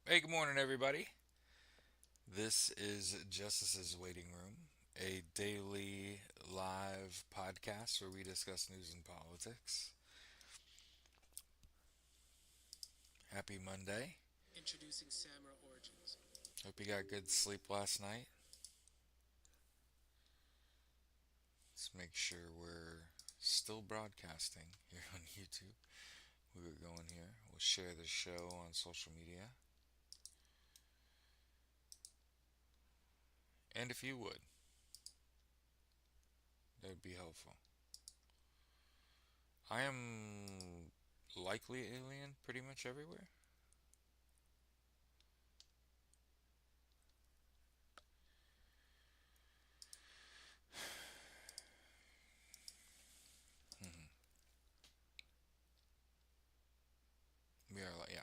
Hey, good morning, everybody. This is Justice's Waiting Room, a daily live podcast where we discuss news and politics. Happy Monday. Introducing Samra Origins. Hope you got good sleep last night. Let's make sure we're still broadcasting here on YouTube. We were going here. We'll share the show on social media. And if you would, that would be helpful. I am likely alien pretty much everywhere. Mhm. We are like, yeah.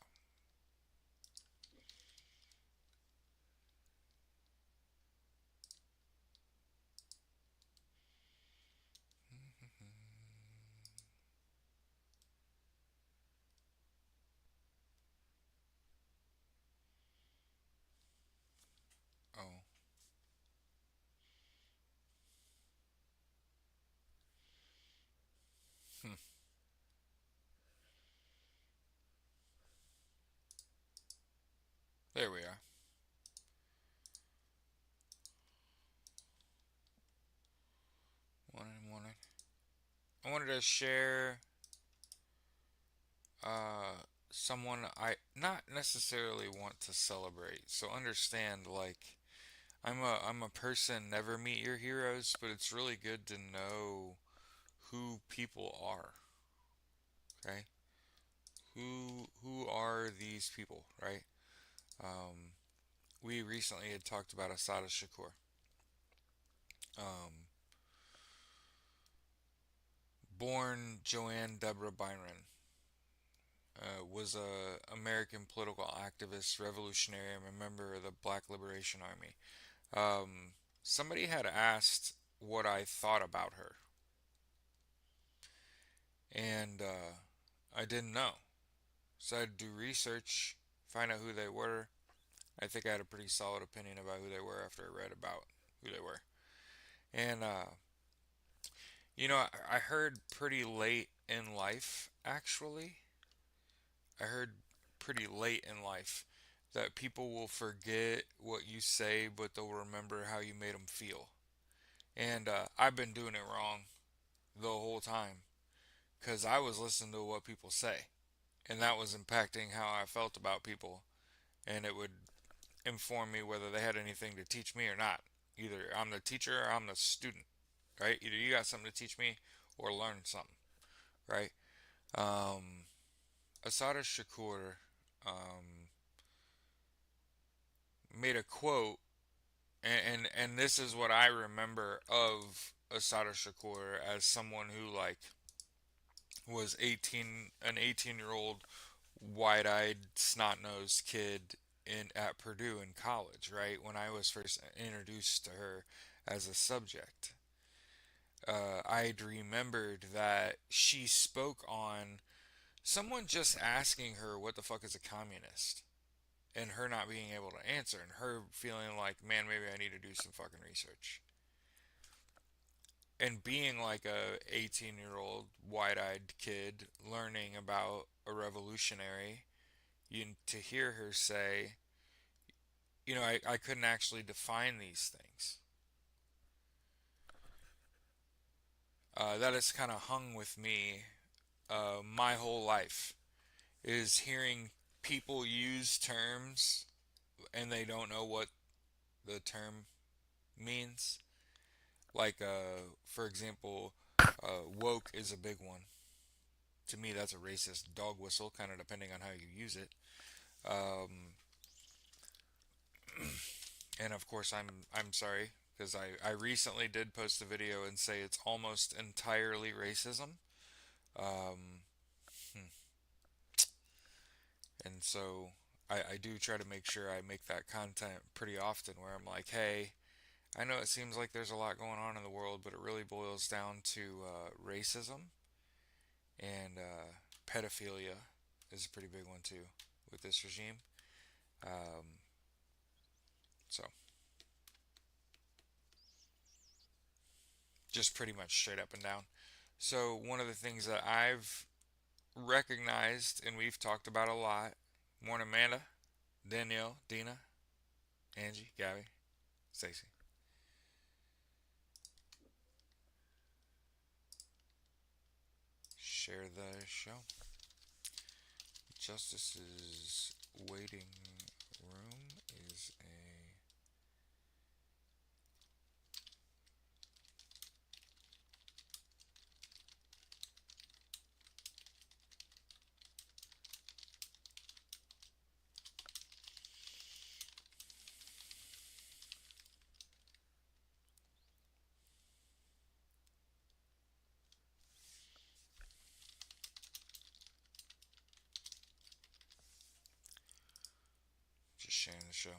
Oh. Hmm. There we are. Wanted. I wanted to share someone I not necessarily want to celebrate. So understand, like I'm a person. Never meet your heroes, but it's really good to know who people are. Okay, who are these people? Right. Um, we recently had talked about Asada Shakur. Um, Born Joanne Deborah Byron. Was a American political activist, revolutionary, and a member of the Black Liberation Army. Somebody had asked what I thought about her, and I didn't know. So I had to do research, find out who they were. I think I had a pretty solid opinion about who they were after I read about who they were. And I heard pretty late in life, actually. I heard pretty late in life that people will forget what you say, but they'll remember how you made them feel. And I've been doing it wrong the whole time because I was listening to what people say, and that was impacting how I felt about people, and it would inform me whether they had anything to teach me or not. Either I'm the teacher or I'm the student, right? Either you got something to teach me or learn something, right? Um, Asada Shakur um, made a quote, and this is what I remember of Asada Shakur as someone who was 18, an 18-year-old wide-eyed snot-nosed kid in at Purdue in college, right? When I was first introduced to her as a subject. I'd remembered that she spoke on someone just asking her what the fuck is a communist and her not being able to answer and her feeling like, man, maybe I need to do some fucking research. And being like a 18-year-old wide-eyed kid learning about a revolutionary, to hear her say, I couldn't actually define these things. That has kind of hung with me my whole life, is hearing people use terms and they don't know what the term means. Like, for example, woke is a big one. To me, that's a racist dog whistle, kind of depending on how you use it. Um, and of course, I'm sorry because I recently did post a video and say it's almost entirely racism. Um, hmm. And so I do try to make sure I make that content pretty often where I'm like, hey, I know it seems like there's a lot going on in the world, but it really boils down to racism and pedophilia is a pretty big one too with this regime. Um, so just pretty much straight up and down. So one of the things that I've recognized and we've talked about a lot. Morning, Amanda, Danielle, Dina, Angie, Gabby, Stacy. Share the show. Justice's waiting room is a. Just sharing the show.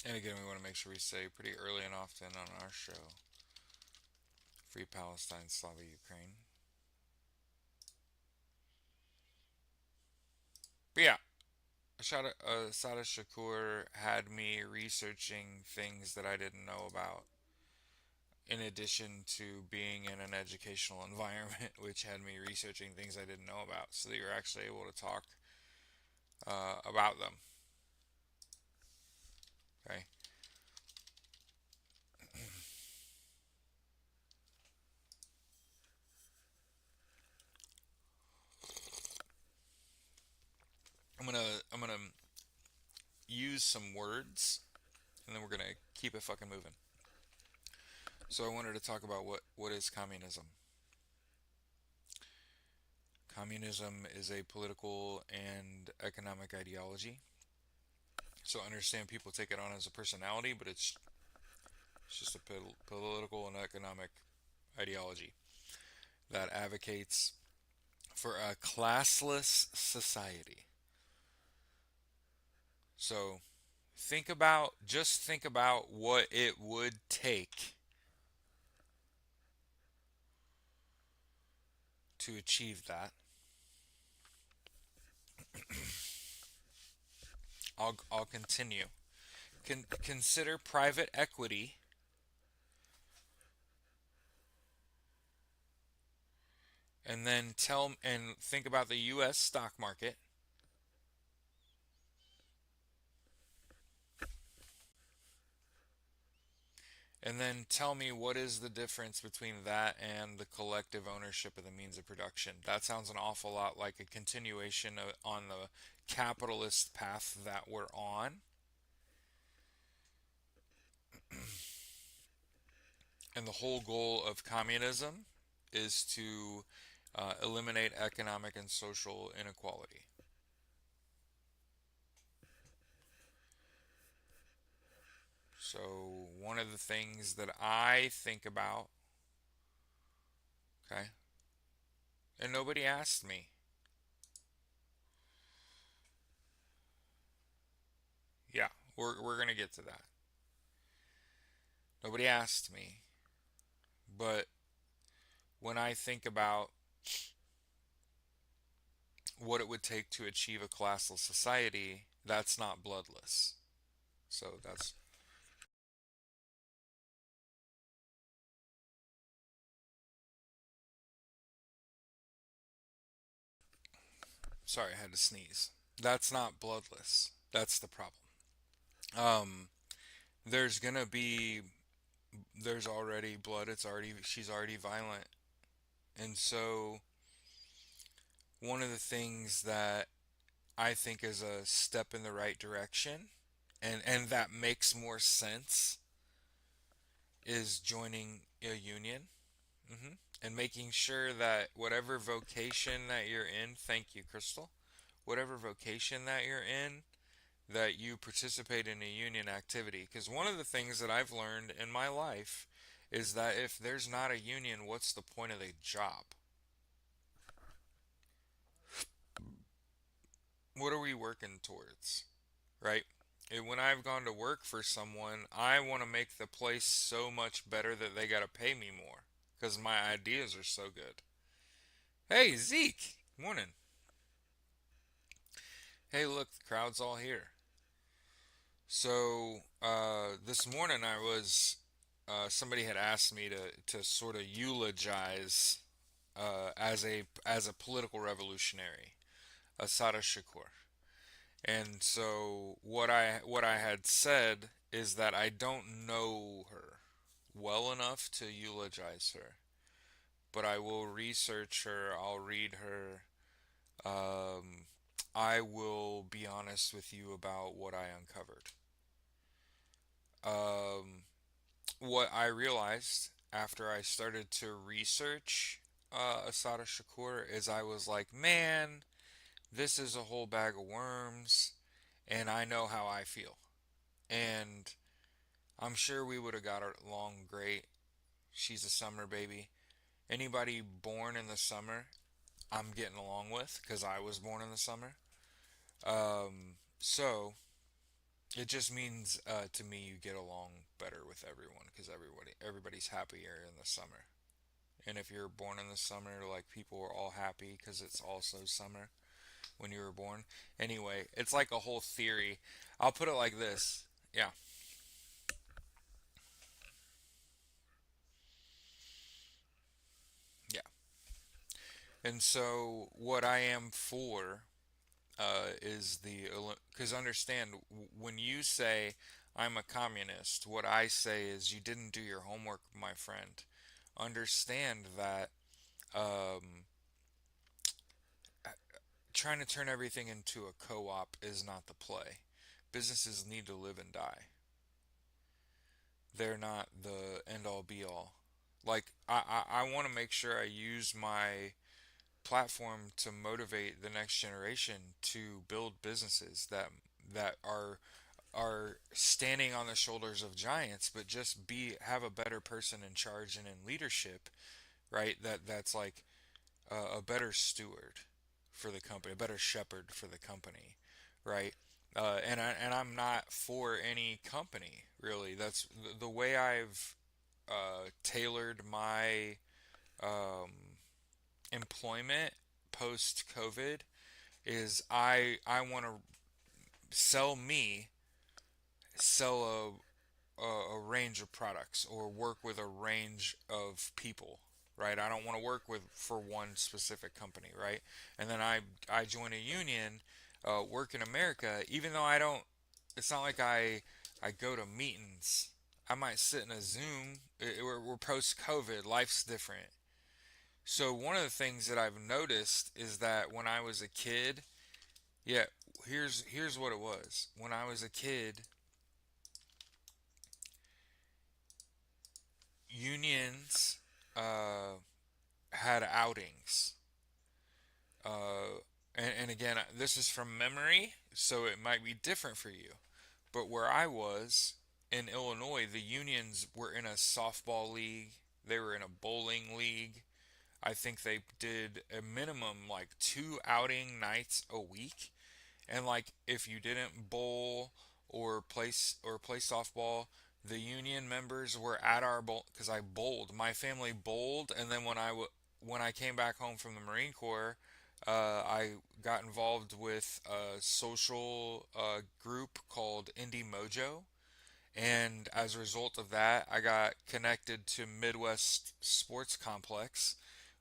And again, we want to make sure we say pretty early and often on our show Free Palestine, Slava Ukraine. But yeah, Sada Shakur had me researching things that I didn't know about, in addition to being in an educational environment, which had me researching things I didn't know about, so that you're actually able to talk about them. Okay. I'm gonna use some words, and then we're gonna keep it fucking moving. So I wanted to talk about what is communism. Communism is a political and economic ideology. So I understand people take it on as a personality, but it's just a political and economic ideology that advocates for a classless society. So think about what it would take to achieve that. I'll continue. Consider private equity and then think about the US stock market and then tell me what is the difference between that and the collective ownership of the means of production. That sounds an awful lot like a continuation on the capitalist path that we're on. And the whole goal of communism is to eliminate economic and social inequality. So, one of the things that I think about, okay, and nobody asked me. Yeah, we're going to get to that. Nobody asked me. But when I think about what it would take to achieve a classless society, that's not bloodless. So, that's. Sorry, I had to sneeze. That's not bloodless. That's the problem. Um, there's gonna be there's already blood. She's already violent, and so one of the things that I think is a step in the right direction, and that makes more sense, is joining a union. hmm and making sure that whatever vocation that you're in, thank you, Crystal, whatever vocation that you're in, that you participate in a union activity. Because one of the things that I've learned in my life is that if there's not a union, what's the point of the job? what are we working towards, right? And when I've gone to work for someone, I want to make the place so much better that they got to pay me more because my ideas are so good. Hey, Zeke. Morning. Hey, look, the crowd's all here. So, this morning somebody had asked me to sort of eulogize, as a political revolutionary, Asada Shakur. And so what I had said is that I don't know her well enough to eulogize her, but I will research her, I'll read her. Um, I will be honest with you about what I uncovered. Um, what I realized after I started to research Asada Shakur is I was like, man, this is a whole bag of worms, and I know how I feel. And I'm sure we would have got along great. She's a summer baby. Anybody born in the summer, I'm getting along with because I was born in the summer. So it just means to me you get along better with everyone because everybody's happier in the summer. And if you're born in the summer, like people are all happy because it's also summer when you were born. Anyway, it's like a whole theory. I'll put it like this. Yeah, yeah. And so what I am for is because understand when you say I'm a communist, what I say is you didn't do your homework, my friend. Understand that um, trying to turn everything into a co-op is not the play. Businesses need to live and die. They're not the end all be all. Like I want to make sure I use my platform to motivate the next generation to build businesses that are standing on the shoulders of giants, but just be have a better person in charge and in leadership, right? That's like a better steward for the company, a better shepherd for the company, right? And I'm not for any company really. That's the way I've tailored my um, employment post COVID is I want to sell me sell a range of products or work with a range of people, right? I don't want to work with for one specific company, right? And then I join a union, work in America, even though I don't. It's not like I go to meetings. I might sit in a Zoom. We're post COVID. Life's different. So one of the things that I've noticed is that when I was a kid, yeah, here's what it was. When I was a kid, unions uh, had outings. And again, this is from memory, so it might be different for you. But where I was in Illinois, the unions were in a softball league, they were in a bowling league. I think they did a minimum like two outing nights a week. And like if you didn't bowl or play softball, the union members were at our bowl because I bowled. My family bowled, and then when I came back home from the Marine Corps, I got involved with a social group called Indie Mojo, and as a result of that, I got connected to Midwest Sports Complex,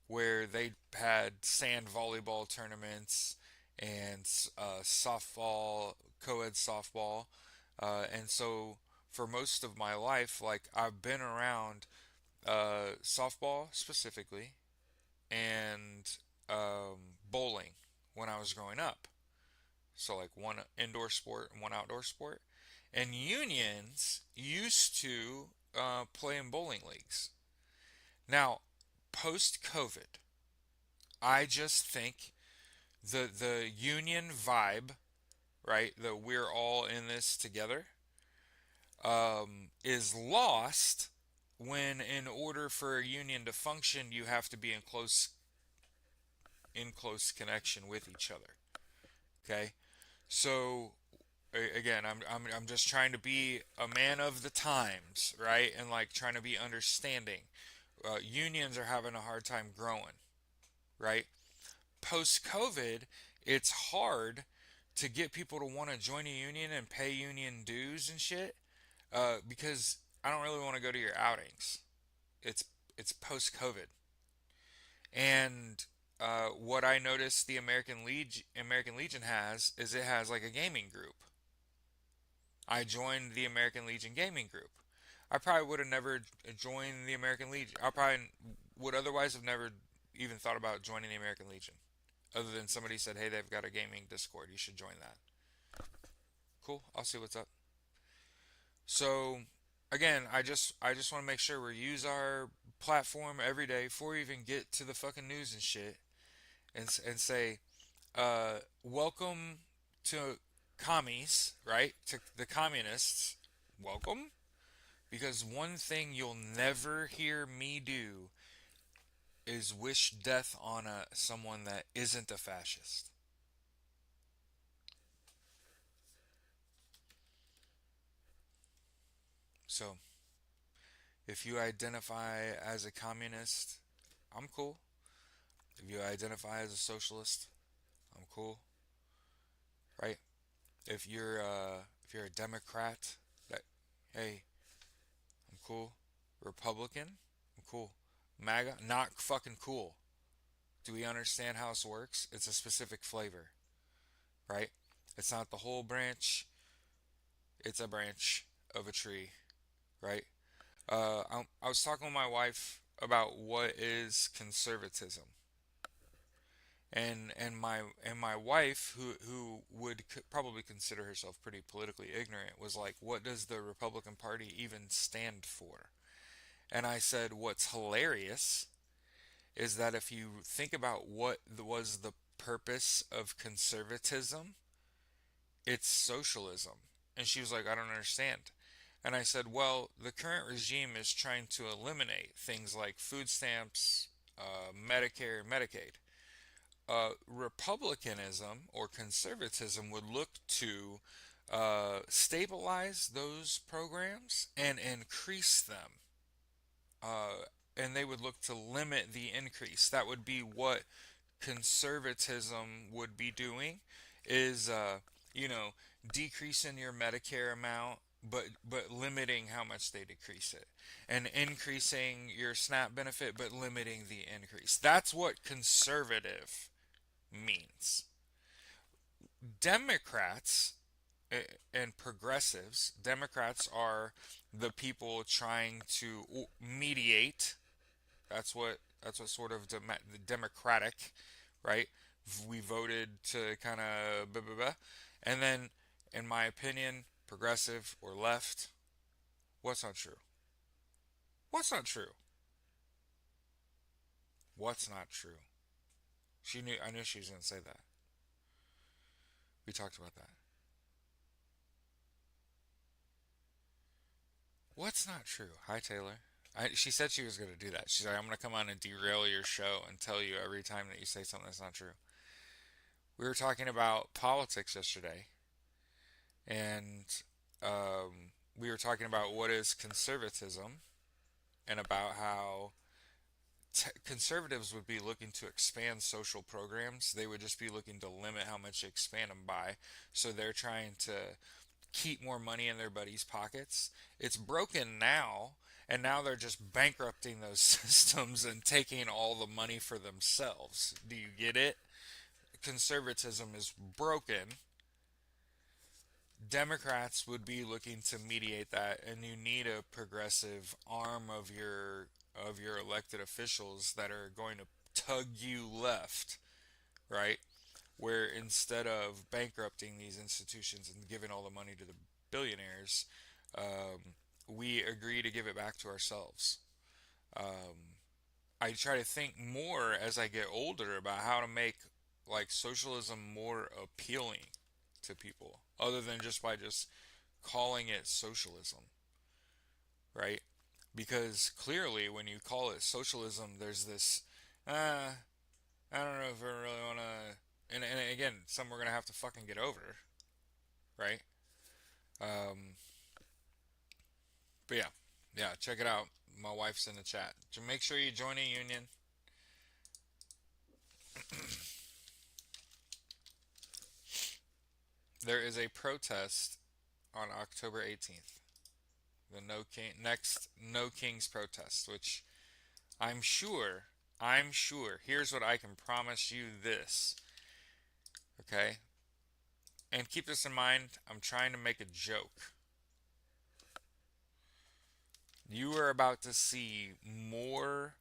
where they had sand volleyball tournaments and softball, co-ed softball, and so for most of my life, like I've been around softball specifically and bowling when I was growing up. So like one indoor sport and one outdoor sport. And unions used to play in bowling leagues. Now, post COVID, I just think the union vibe, right? The we're all in this together, is lost when, in order for a union to function, you have to be in close connection with each other. Okay. So again, I'm just trying to be a man of the times, right? And like trying to be understanding. Unions are having a hard time growing, right? Post COVID, it's hard to get people to want to join a union and pay union dues and shit, because I don't really want to go to your outings. It's it's post COVID, and what I noticed the American Legion has is it has like a gaming group. I joined the American Legion gaming group. I probably would have never joined the American Legion. I probably would otherwise have never even thought about joining the American Legion, other than somebody said, "Hey, they've got a gaming Discord. You should join that." Cool. I'll see what's up. So, again, I just want to make sure we use our platform every day before we even get to the fucking news and shit, and say, welcome to commies, right? To the communists, welcome. Because one thing you'll never hear me do is wish death on someone that isn't a fascist. So, if you identify as a communist, I'm cool. If you identify as a socialist, I'm cool, right? If you're a Democrat, that hey, I'm cool. Republican, I'm cool. MAGA, not fucking cool. Do we understand how this works? It's a specific flavor, right? It's not the whole branch. It's a branch of a tree, right? I was talking with my wife about what is conservatism, and my wife, who would probably consider herself pretty politically ignorant, was like, "What does the Republican Party even stand for?" And I said, "What's hilarious is that if you think about what was the purpose of conservatism, it's socialism." And she was like, "I don't understand." And I said, "Well, the current regime is trying to eliminate things like food stamps, Medicare, Medicaid. Republicanism or conservatism would look to stabilize those programs and increase them. And they would look to limit the increase. That would be what conservatism would be doing, is you know decreasing your Medicare amount, but limiting how much they decrease it, and increasing your SNAP benefit but limiting the increase. That's what conservative means. Democrats and progressives, Democrats are the people trying to mediate. That's what sort of democratic, right? We voted to kind of blah, blah, blah. And then, in my opinion, progressive or left. What's not true? What's not true? What's not true? She knew. I knew she was gonna say that. We talked about that. What's not true? Hi, Taylor. She said she was gonna do that. She's like, "I'm gonna come on and derail your show and tell you every time that you say something that's not true." We were talking about politics yesterday, and we were talking about what is conservatism, and about how conservatives would be looking to expand social programs. They would just be looking to limit how much they expand them by. So they're trying to keep more money in their buddies' pockets. It's broken now, and now they're just bankrupting those systems and taking all the money for themselves. Do you get it? Conservatism is broken. Democrats would be looking to mediate that, and you need a progressive arm of your elected officials that are going to tug you left, right? Where instead of bankrupting these institutions and giving all the money to the billionaires, we agree to give it back to ourselves. Um, I try to think more as I get older about how to make like socialism more appealing to people, other than just by just calling it socialism, right? Because clearly, when you call it socialism, there's this, I don't know if I really want to. And again, some we're gonna have to fucking get over. right? Um, but yeah, yeah, check it out. My wife's in the chat. Make sure you join a union. There is a protest on October 18th. The No King next No Kings protest, which I'm sure, I'm sure. Here's what I can promise you this, okay? And keep this in mind, I'm trying to make a joke. You are about to see more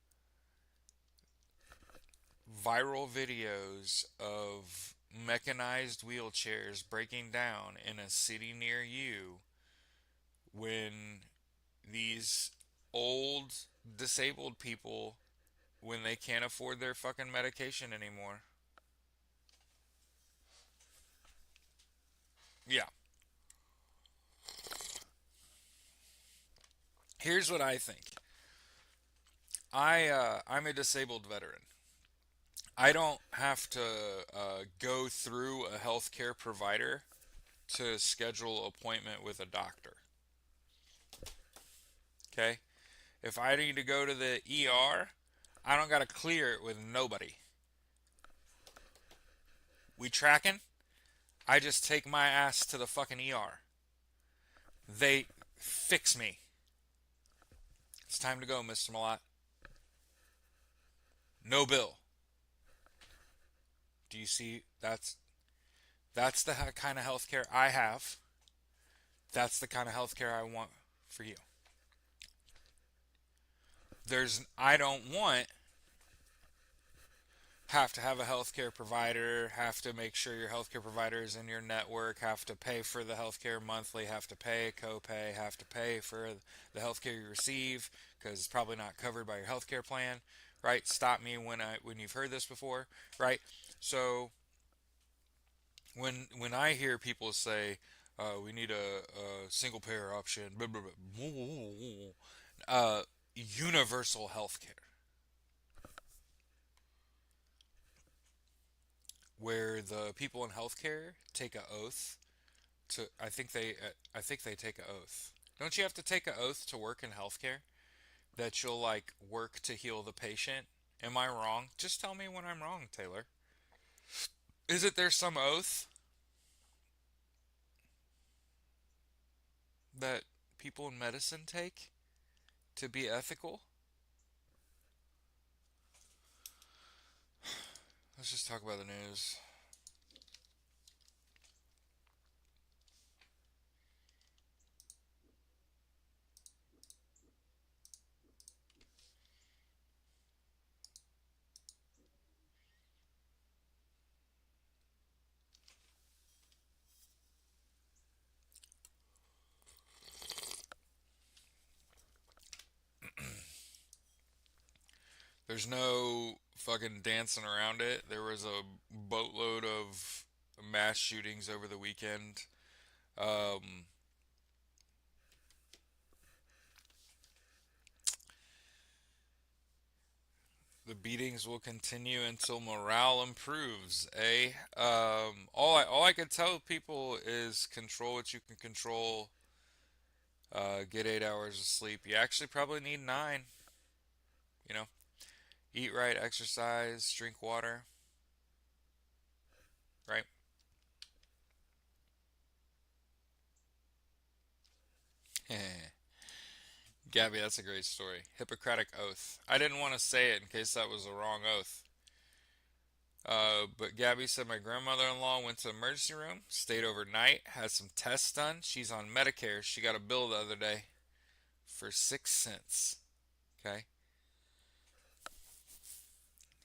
viral videos of mechanized wheelchairs breaking down in a city near you when these old disabled people, when they can't afford their fucking medication anymore. Yeah. Here's what I think. I'm a disabled veteran. I don't have to go through a healthcare provider to schedule an appointment with a doctor. Okay? If I need to go to the ER, I don't got to clear it with nobody. We tracking? I just take my ass to the fucking ER. They fix me. It's time to go, Mr. Malott. No bill. Do you see? That's the kind of healthcare I have. That's the kind of healthcare I want for you. I don't want have to have a healthcare provider, have to make sure your healthcare provider is in your network, have to pay for the healthcare monthly, have to pay a copay, have to pay for the healthcare you receive because it's probably not covered by your healthcare plan, right? Stop me when you've heard this before, right? So when I hear people say we need a single payer option, blah, blah, blah, universal healthcare, where the people in healthcare take an oath to I think they take an oath. Don't you have to take an oath to work in healthcare that you'll like work to heal the patient? Am I wrong? Just tell me when I'm wrong, Taylor. Is it there some oath that people in medicine take to be ethical? Let's just talk about the news. There's no fucking dancing around it. There was a boatload of mass shootings over the weekend. Um, the beatings will continue until morale improves. All I can tell people is control what you can control. Get 8 hours of sleep. You actually probably need 9. You know, eat right, exercise, drink water. Right. Gabby, that's a great story. Hippocratic oath. I didn't want to say it in case that was the wrong oath. But Gabby said my grandmother-in-law went to the emergency room, stayed overnight, had some tests done. She's on Medicare. She got a bill the other day for 6 cents. Okay.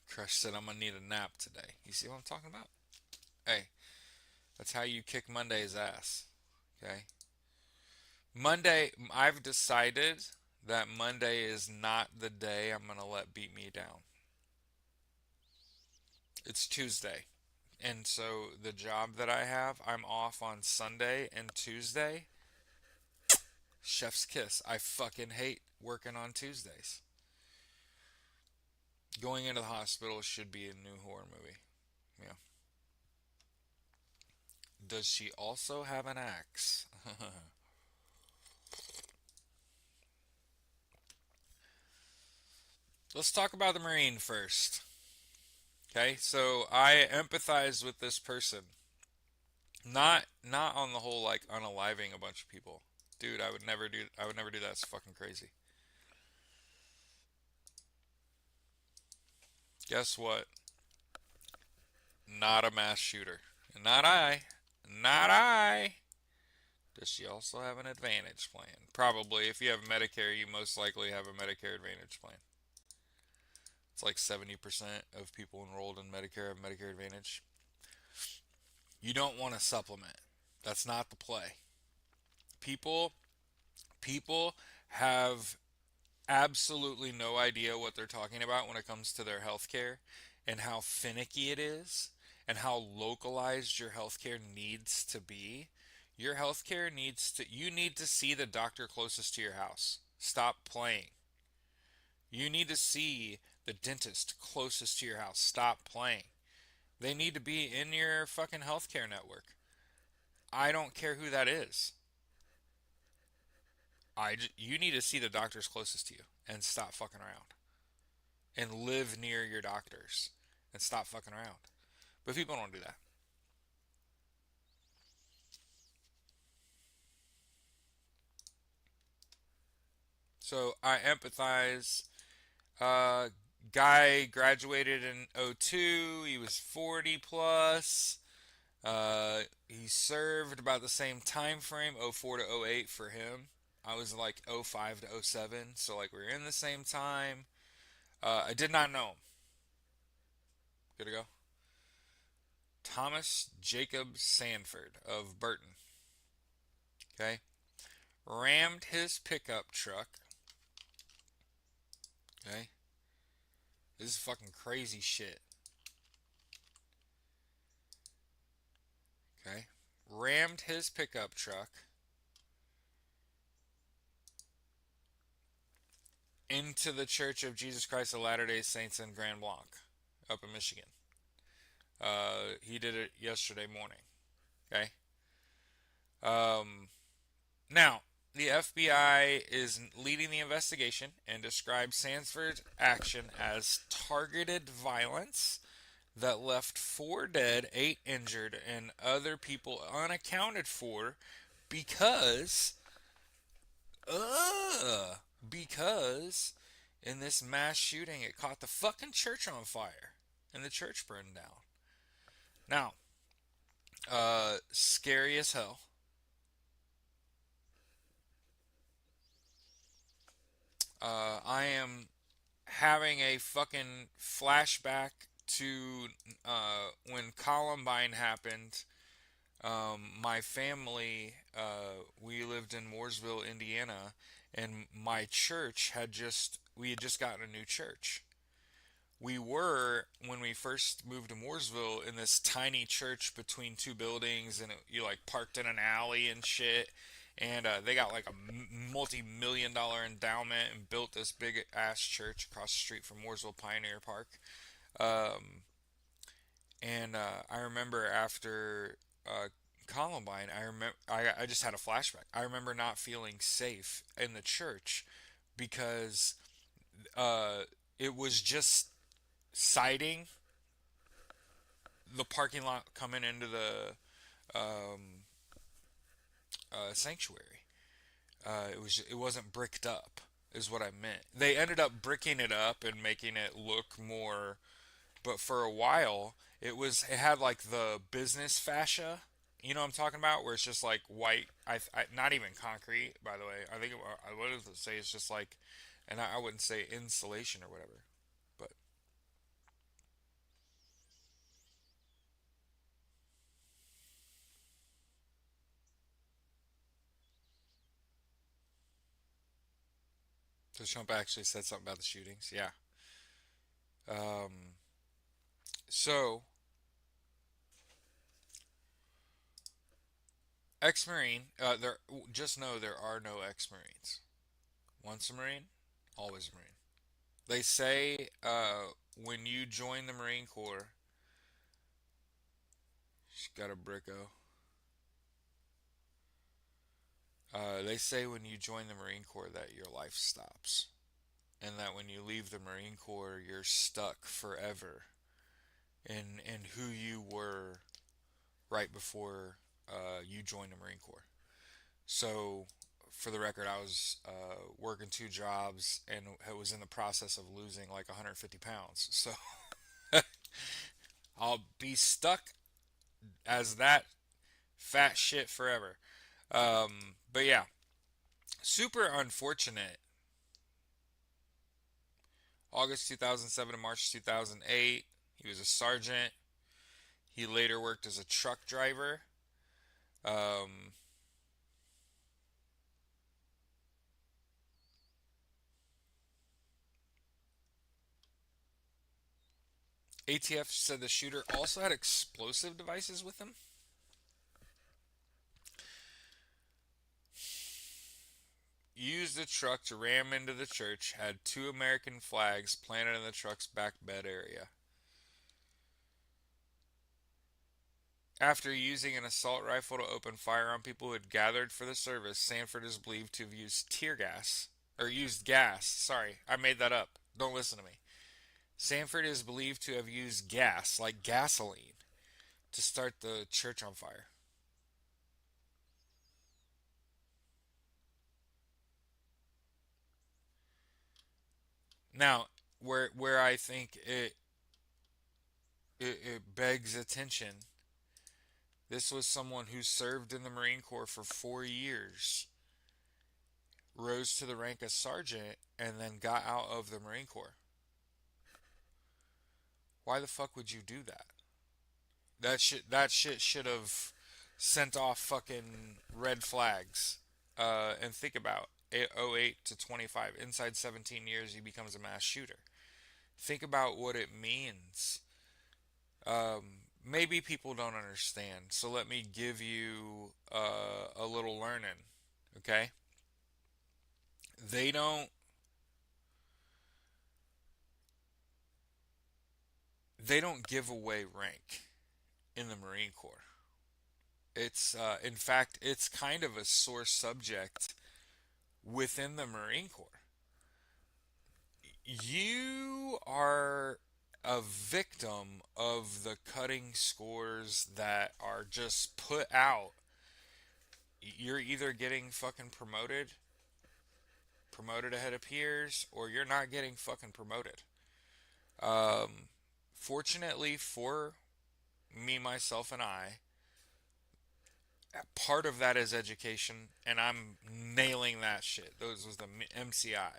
Crush said I'm gonna need a nap today. You see what I'm talking about? Hey, that's how you kick Monday's ass. Okay. Monday, I've decided that Monday is not the day I'm gonna let beat me down. It's Tuesday. And so the job that I have, I'm off on Sunday and Tuesday. Chef's kiss. I fucking hate working on Tuesdays. Going into the hospital should be a new horror movie. Yeah. Does she also have an axe? Let's talk about the Marine first. Okay, so I empathize with this person. Not on the whole like unaliving a bunch of people. Dude, I would never do that. It's fucking crazy. Guess what? Not a mass shooter. Not I. Not I. Does she also have an Advantage plan? Probably. If you have Medicare, you most likely have a Medicare Advantage plan. It's like 70% of people enrolled in Medicare have Medicare Advantage. You don't want to supplement. That's not the play. People people have absolutely no idea what they're talking about when it comes to their healthcare and how finicky it is and how localized your healthcare needs to be. Your healthcare needs to you need to see the doctor closest to your house. Stop playing. You need to see the dentist closest to your house. Stop playing. They need to be in your fucking healthcare network. I don't care who that is. You need to see the doctors closest to you and stop fucking around and live near your doctors and stop fucking around. But people don't do that. So I empathize. Uh, Guy graduated in '02. He was 40 plus. He served about the same time frame, '04 to '08 for him. I was like '05 to '07, so like we were in the same time. I did not know him. Good to go. Thomas Jacob Sanford of Burton. Okay. Rammed his pickup truck. Okay. This is fucking crazy shit. Okay. Rammed his pickup truck into the Church of Jesus Christ of Latter day Saints in Grand Blanc up in Michigan. He did it yesterday morning. Okay. Um, Now, the FBI is leading the investigation and describes Sanford's action as targeted violence that left 4 dead, 8 injured, and other people unaccounted for because, uh, because in this mass shooting it caught the fucking church on fire and the church burned down. Now, scary as hell. I am having a fucking flashback to when Columbine happened. My family, we lived in Mooresville, Indiana, and my church we had just gotten a new church. We were, when we first moved to Mooresville, in this tiny church between two buildings, and you like parked in an alley and shit. And they got like a multi-million-dollar endowment and built this big ass church across the street from Mooresville Pioneer Park. Um, and I remember after Columbine, I just had a flashback. I remember not feeling safe in the church because uh, it was just siding the parking lot coming into the um, sanctuary. It wasn't bricked up, is what I meant. They ended up bricking it up and making it look more, but for a while it had like the business fascia. You know what I'm talking about, where it's just like white. Not even concrete, by the way. I think I would say it's just like, and I wouldn't say insulation or whatever, but so Trump actually said something about the shootings. Yeah. Um, so ex-marine, there. Just know there are no ex-marines. Once a marine, always a marine. They say when you join the Marine Corps, she's got a bricko. They say when you join the Marine Corps that your life stops, and that when you leave the Marine Corps, you're stuck forever in who you were right before you joined the Marine Corps. So, for the record, I was working two jobs and I was in the process of losing like 150 pounds. So, I'll be stuck as that fat shit forever. But yeah, super unfortunate. August 2007 to March 2008, he was a sergeant. He later worked as a truck driver. Um, ATF said the shooter also had explosive devices with him. Used the truck to ram into the church, had two American flags planted in the truck's back bed area. After using an assault rifle to open fire on people who had gathered for the service, Sanford is believed to have used tear gas. Or used gas. Sorry, I made that up. Don't listen to me. Sanford is believed to have used gas, like gasoline, to start the church on fire. Now, where I think it begs attention, this was someone who served in the Marine Corps for 4 years, rose to the rank of sergeant, and then got out of the Marine Corps. Why the fuck would you do that? That shit should have sent off fucking red flags. And think about it, 08 to 25. Inside 17 years, he becomes a mass shooter. Think about what it means. Maybe people don't understand, so let me give you a little learning. Okay, they don't they don't give away rank in the Marine Corps. It's in fact it's kind of a sore subject within the Marine Corps. You are a victim of the cutting scores that are just put out. You're either getting fucking promoted ahead of peers, or you're not getting fucking promoted. Um, Fortunately for me, myself, and I, part of that is education, and I'm nailing that shit. Those was the MCI,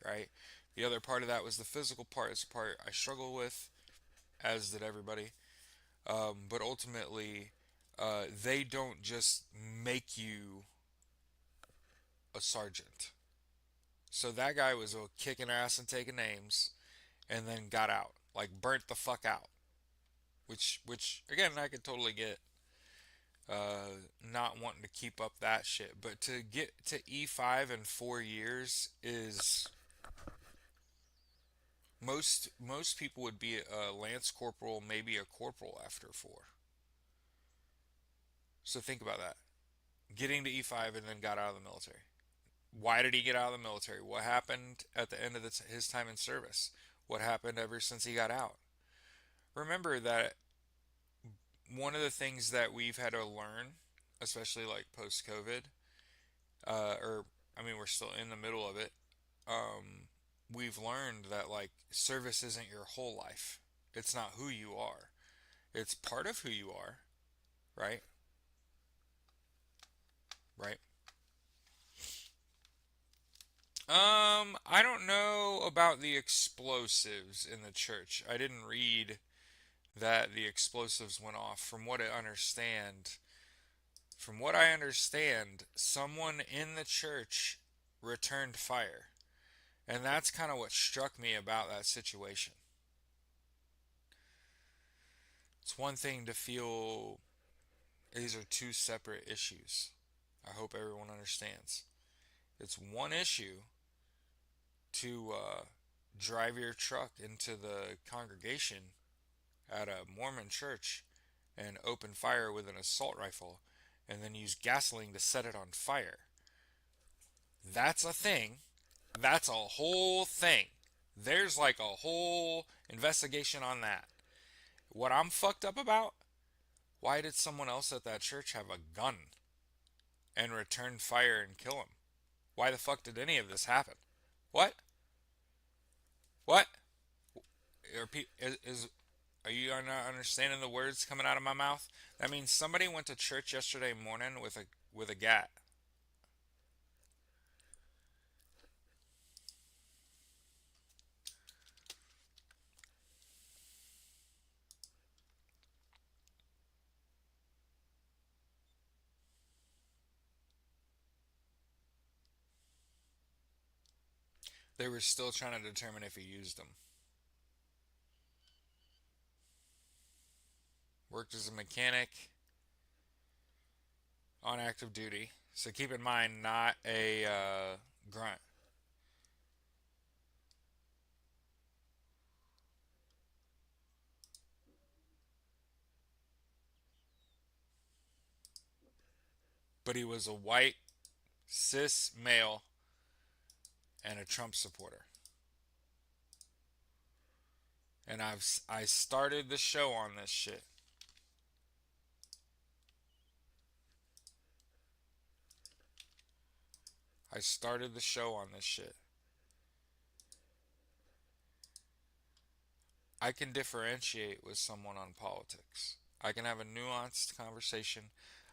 right? The other part of that was the physical part. It's the part I struggle with, as did everybody. But ultimately, they don't just make you a sergeant. So that guy was kicking ass and taking names, and then got out, like burnt the fuck out. Which again, I could totally get. Not wanting to keep up that shit, but to get to E5 in 4 years is most people would be a lance corporal, maybe a corporal after four. So think about that. Getting to E5 and then got out of the military. Why did he get out of the military? What happened at the end of his time in service? What happened ever since he got out? Remember that one of the things that we've had to learn, especially like post COVID, or I mean, we're still in the middle of it. We've learned that like service isn't your whole life. It's not who you are. It's part of who you are, right? Right. I don't know about the explosives in the church. I didn't read that the explosives went off. From what I understand, someone in the church returned fire. And that's kind of what struck me about that situation. It's one thing to feel these are two separate issues. I hope everyone understands. It's one issue to drive your truck into the congregation at a Mormon church and open fire with an assault rifle and then use gasoline to set it on fire. That's a thing. That's a whole thing. There's like a whole investigation on that. What I'm fucked up about, why did someone else at that church have a gun and return fire and kill him? Why the fuck did any of this happen? What? What? Are you not understanding the words coming out of my mouth? That means somebody went to church yesterday morning with a gat. They were still trying to determine if he used them. Worked as a mechanic on active duty. So keep in mind, not a grunt. But he was a white, cis male and a Trump supporter. And I started the show on this shit. I started the show on this shit. I can differentiate with someone on politics. I can have a nuanced conversation.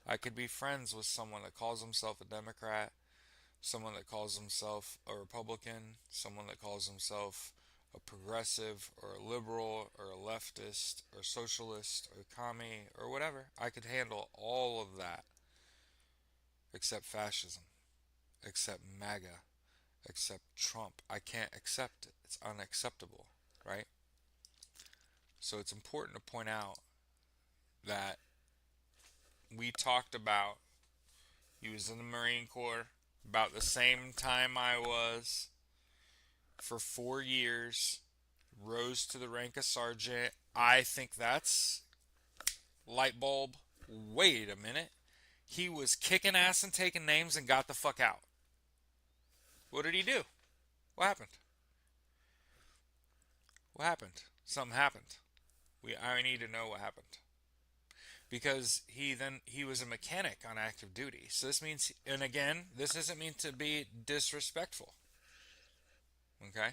I could be friends with someone that calls himself a Democrat, someone that calls himself a Republican, someone that calls himself a progressive or a liberal or a leftist or socialist or commie or whatever. I could handle all of that except fascism, except MAGA, except Trump. I can't accept it. It's unacceptable, right? So it's important to point out that we talked about he was in the Marine Corps about the same time I was for 4 years, rose to the rank of sergeant. I think that's light bulb. Wait a minute. He was kicking ass and taking names and got the fuck out. What did he do? What happened? What happened? Something happened. I need to know what happened. Because he was a mechanic on active duty. So this means, and again, this isn't meant to be disrespectful. Okay?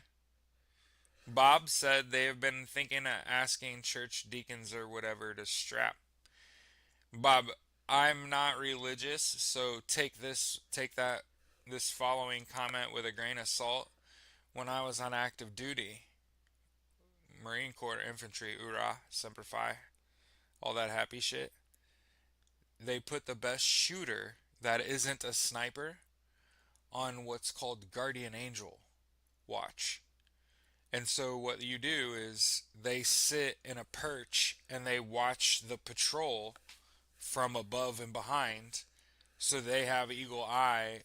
Bob said they have been thinking of asking church deacons or whatever to strap. Bob, I'm not religious, so take this following comment with a grain of salt. When I was on active duty, Marine Corps infantry, hoorah, semper fi, all that happy shit. They put the best shooter that isn't a sniper on what's called Guardian Angel watch. And so what you do is they sit in a perch and they watch the patrol from above and behind, so they have an eagle eye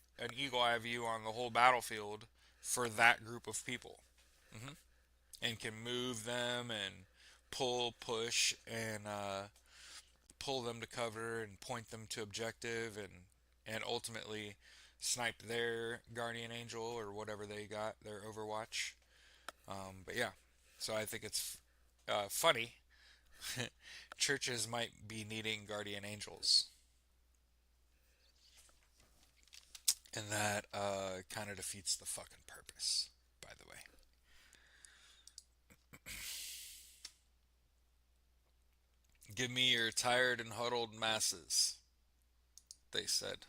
view on the whole battlefield for that group of people. hmm And can move them and push, and pull them to cover and point them to objective, and ultimately snipe their guardian angel or whatever they got, their overwatch. But yeah, so I think it's funny. Churches might be needing guardian angels, and that kind of defeats the fucking purpose, by the way. Give me your tired and huddled masses, they said.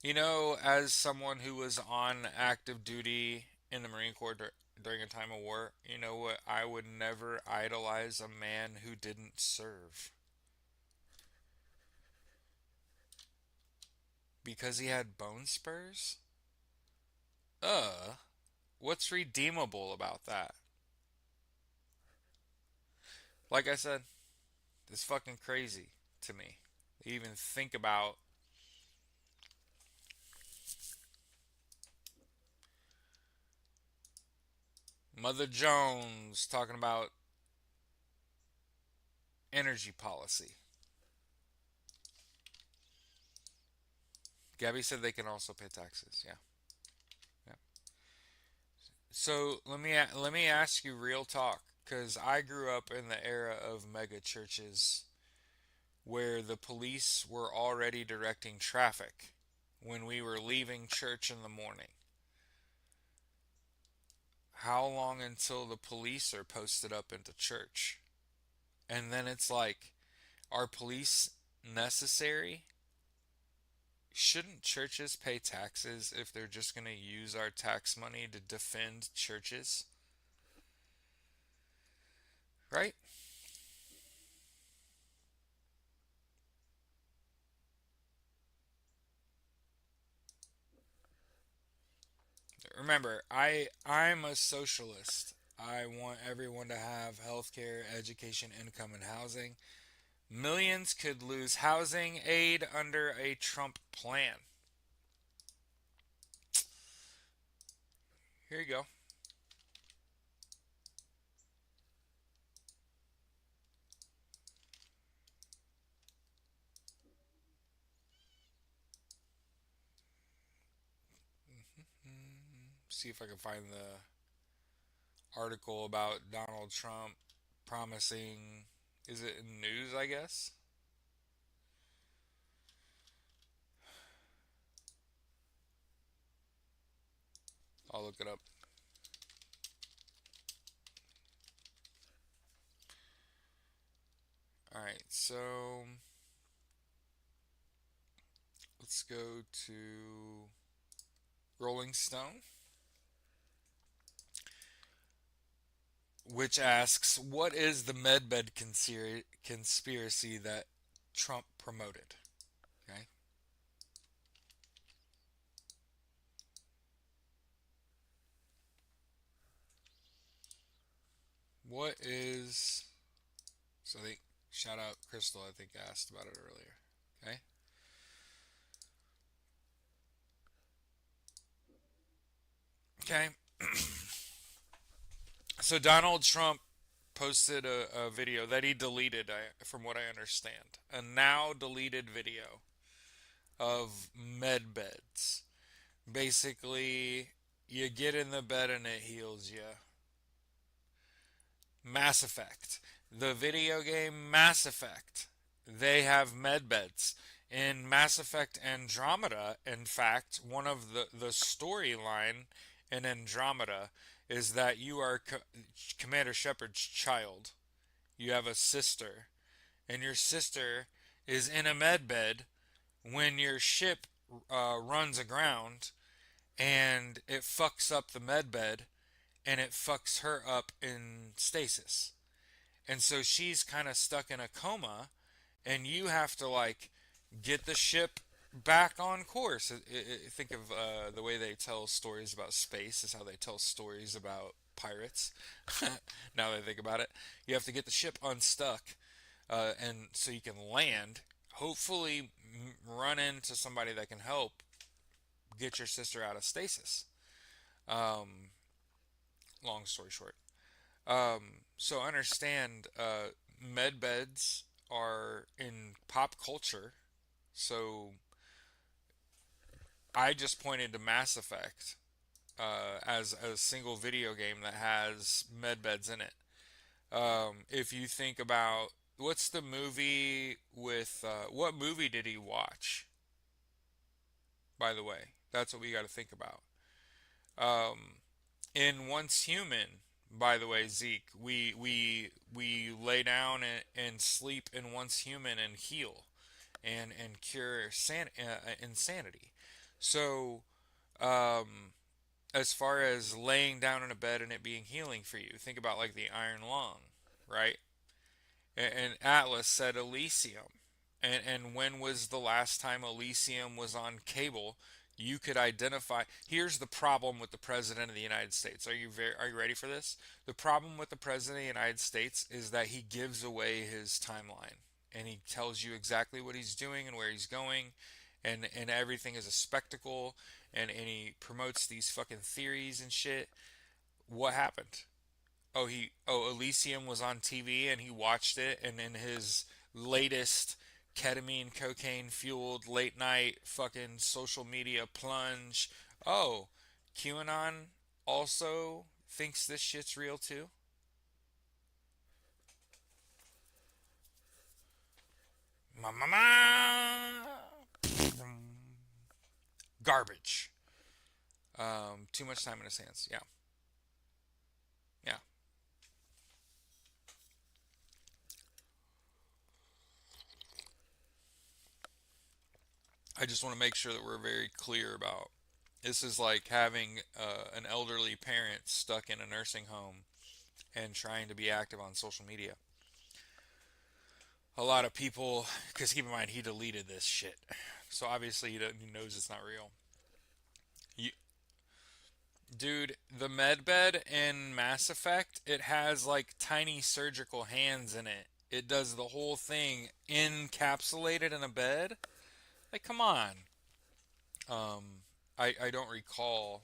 You know, as someone who was on active duty in the Marine Corps during a time of war, you know what? I would never idolize a man who didn't serve because he had bone spurs? What's redeemable about that? Like I said, it's fucking crazy to me. Even think about Mother Jones talking about energy policy. Gabby said they can also pay taxes. Yeah. Yeah. So let me ask you real talk, because I grew up in the era of mega churches where the police were already directing traffic when we were leaving church in the morning. How long until the police are posted up into church? And then it's like, are police necessary? Shouldn't churches pay taxes if they're just going to use our tax money to defend churches? Right? Remember, I'm a socialist. I want everyone to have healthcare, education, income, and housing. Millions could lose housing aid under a Trump plan. Here you go. See if I can find the article about Donald Trump promising. Is it in news, I guess? I'll look it up. Alright, so let's go to Rolling Stone, which asks, what is the medbed conspiracy that Trump promoted? Okay. What is. So they. Shout out Crystal, I think, asked about it earlier. Okay. Okay. So Donald Trump posted a video that he deleted, from what I understand. A now deleted video of med beds. Basically, you get in the bed and it heals you. Mass Effect. The video game Mass Effect. They have med beds. In Mass Effect Andromeda, in fact, one of the storyline in Andromeda is that you are Commander Shepard's child. You have a sister, and your sister is in a med bed when your ship runs aground, and it fucks up the med bed, and it fucks her up in stasis. And so she's kind of stuck in a coma, and you have to like get the ship back on course. Think of the way they tell stories about space is how they tell stories about pirates. Now that I think about it, you have to get the ship unstuck, and so you can land. Hopefully, run into somebody that can help get your sister out of stasis. Um, Long story short. So understand, med beds are in pop culture. So I just pointed to Mass Effect as a single video game that has med beds in it. If you think about what's the movie with what movie did he watch? By the way, that's what we got to think about. Um, in Once Human, by the way, Zeke, we lay down and sleep in Once Human and heal and cure insanity. So, um, as far as laying down in a bed and it being healing for you, think about like the iron lung, right? And Atlas said Elysium. And when was the last time Elysium was on cable? You could identify. Here's the problem with the president of the United States. Are you ready for this? The problem with the president of the United States is that he gives away his timeline, and he tells you exactly what he's doing and where he's going, and everything is a spectacle, and he promotes these fucking theories and shit. What happened? Elysium was on TV and he watched it, and in his latest ketamine, cocaine fueled late night fucking social media plunge. Oh, QAnon also thinks this shit's real too? Ma ma ma! Garbage. Too much time in his hands. Yeah. Yeah. I just want to make sure that we're very clear about this is like having an elderly parent stuck in a nursing home and trying to be active on social media. A lot of people, because keep in mind, he deleted this shit. So obviously he knows it's not real. You, dude, the med bed in Mass Effect, it has like tiny surgical hands in it. It does the whole thing encapsulated in a bed. Like, come on. I don't recall.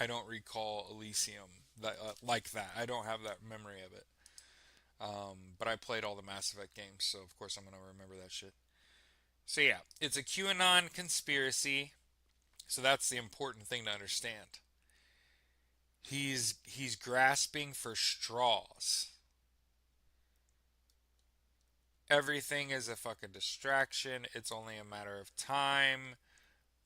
I don't recall Elysium that like that. I don't have that memory of it. But I played all the Mass Effect games, so of course I'm gonna remember that shit. So yeah, it's a QAnon conspiracy. So that's the important thing to understand. He's grasping for straws. Everything is a fucking distraction. It's only a matter of time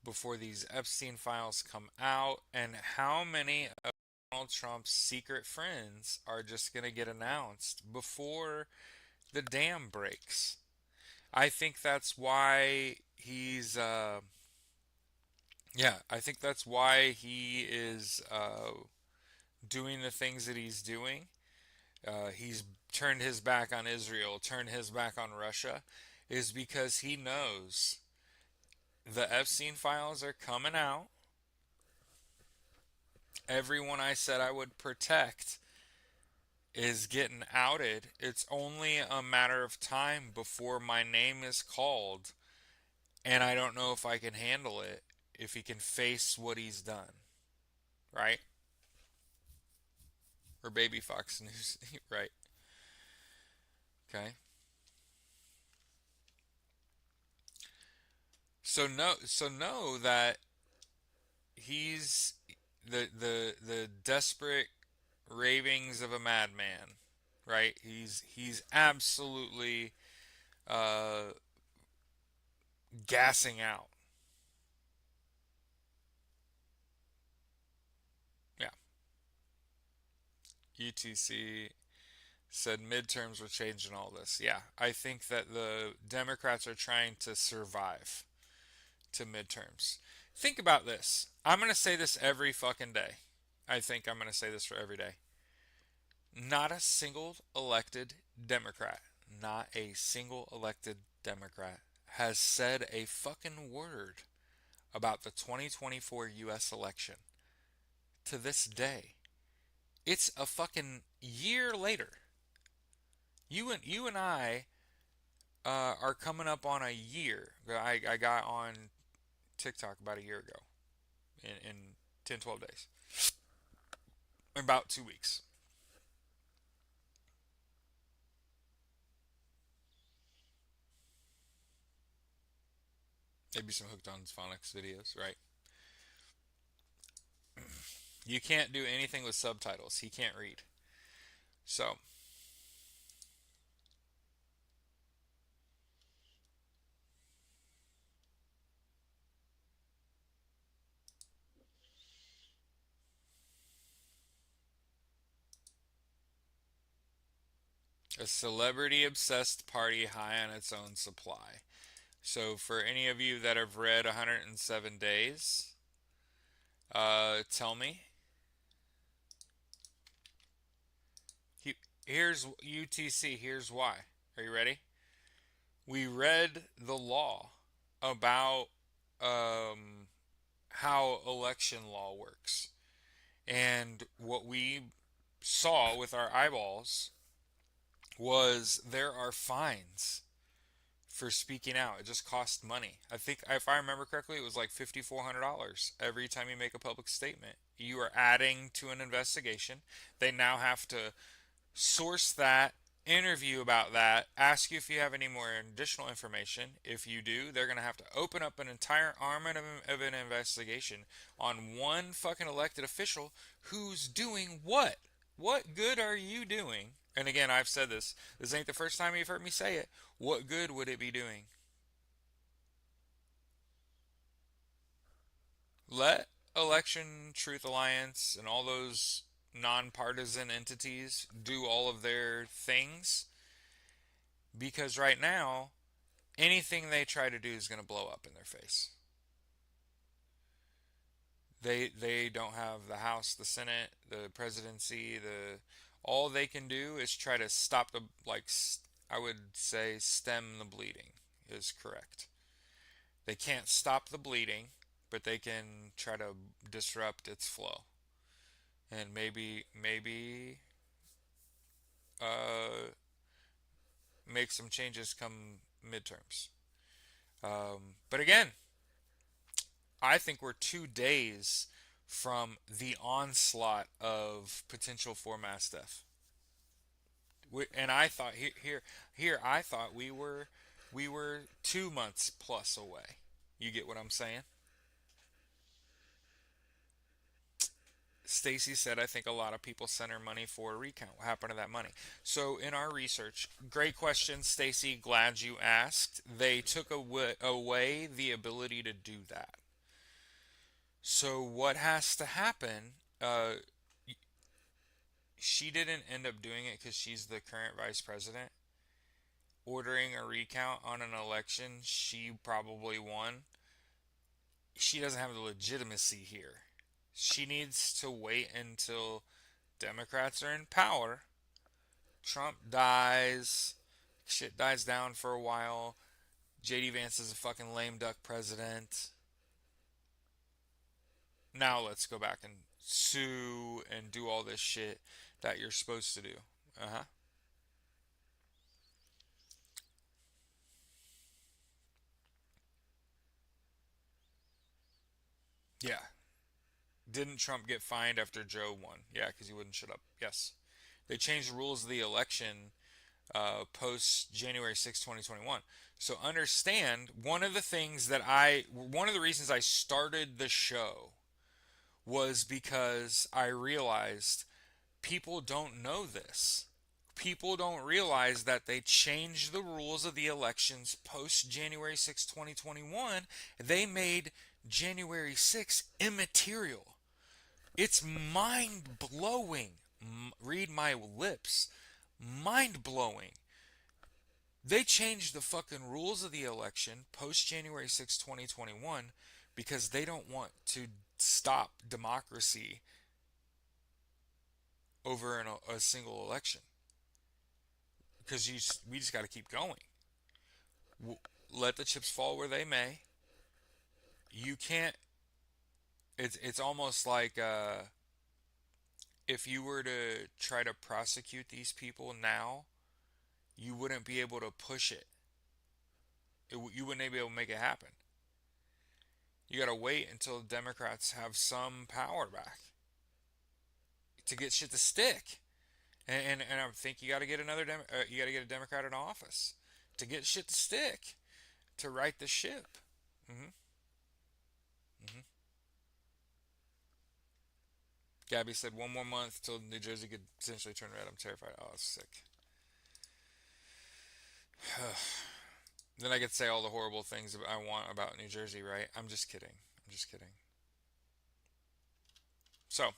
before these Epstein files come out, and how many of Donald Trump's secret friends are just going to get announced before the dam breaks. I think that's why I think that's why he is doing the things that he's doing. He's turned his back on Israel, turned his back on Russia, is because he knows the Epstein files are coming out. Everyone I said I would protect is getting outed. It's only a matter of time before my name is called, and I don't know if I can handle it, if he can face what he's done, right? Or Baby Fox News, right? Okay. So know that he's the desperate ravings of a madman, right? He's absolutely uh, gassing out. Yeah, UTC said midterms were changing all this. Yeah, I think that the Democrats are trying to survive to midterms. Think about this. I'm gonna say this every fucking day. I think I'm gonna say this for every day. Not a single elected Democrat, not a single elected Democrat has said a fucking word about the 2024 US election to this day. It's a fucking year later. You and I are coming up on a year. I got on TikTok about a year ago in 10, 12 days. About 2 weeks. Maybe some hooked on phonics videos, right? You can't do anything with subtitles. He can't read. So, a celebrity obsessed party high on its own supply. So, for any of you that have read 107 Days, tell me. He, here's UTC. Here's why. Are you ready? We read the law about um, how election law works. And what we saw with our eyeballs was there are fines for speaking out. It just costs money. I think, if I remember correctly, it was like $5,400 every time you make a public statement. You are adding to an investigation. They now have to source that interview about that, ask you if you have any more additional information. If you do, they're going to have to open up an entire arm of an investigation on one fucking elected official who's doing what? What good are you doing? And again, I've said this. This ain't the first time you've heard me say it. What good would it be doing? Let Election Truth Alliance and all those nonpartisan entities do all of their things, because right now anything they try to do is going to blow up in their face. They don't have the House, the Senate, the presidency, the all they can do is try to stop the I would say stem the bleeding is correct. They can't stop the bleeding, but they can try to disrupt its flow. And maybe uh make some changes come midterms. But again, I think we're 2 days from the onslaught of potential for mass death. And I thought here I thought we were 2 months plus away. You get what I'm saying? Stacy said, I think a lot of people sent her money for a recount. What happened to that money? So, in our research, great question, Stacy. Glad you asked. They took away the ability to do that. So, what has to happen? She didn't end up doing it because she's the current vice president. Ordering a recount on an election she probably won. She doesn't have the legitimacy here. She needs to wait until Democrats are in power. Trump dies. Shit dies down for a while. JD Vance is a fucking lame duck president. Now let's go back and sue and do all this shit that you're supposed to do. Uh huh. Yeah. Didn't Trump get fined after Joe won? Yeah, because he wouldn't shut up. Yes. They changed the rules of the election post January 6, 2021. So understand one of the reasons I started the show was because I realized people don't know this. People don't realize that they changed the rules of the elections post January 6, 2021. They made January 6 immaterial. It's mind blowing. Read my lips. Mind blowing. They changed the fucking rules of the election post January 6, 2021 because they don't want to stop democracy over a single election. Because we just got to keep going. Let the chips fall where they may. You can't. It's almost like if you were to try to prosecute these people now, you wouldn't be able to push it. You wouldn't be able to make it happen. You got to wait until the Democrats have some power back to get shit to stick. And I think you got to get you got to get a Democrat in office to get shit to stick, to right the ship. Hmm. Hmm. Gabby said 1 more month till New Jersey could potentially turn red. I'm terrified. Oh, it's sick. Then I could say all the horrible things I want about New Jersey, right? I'm just kidding. I'm just kidding. So,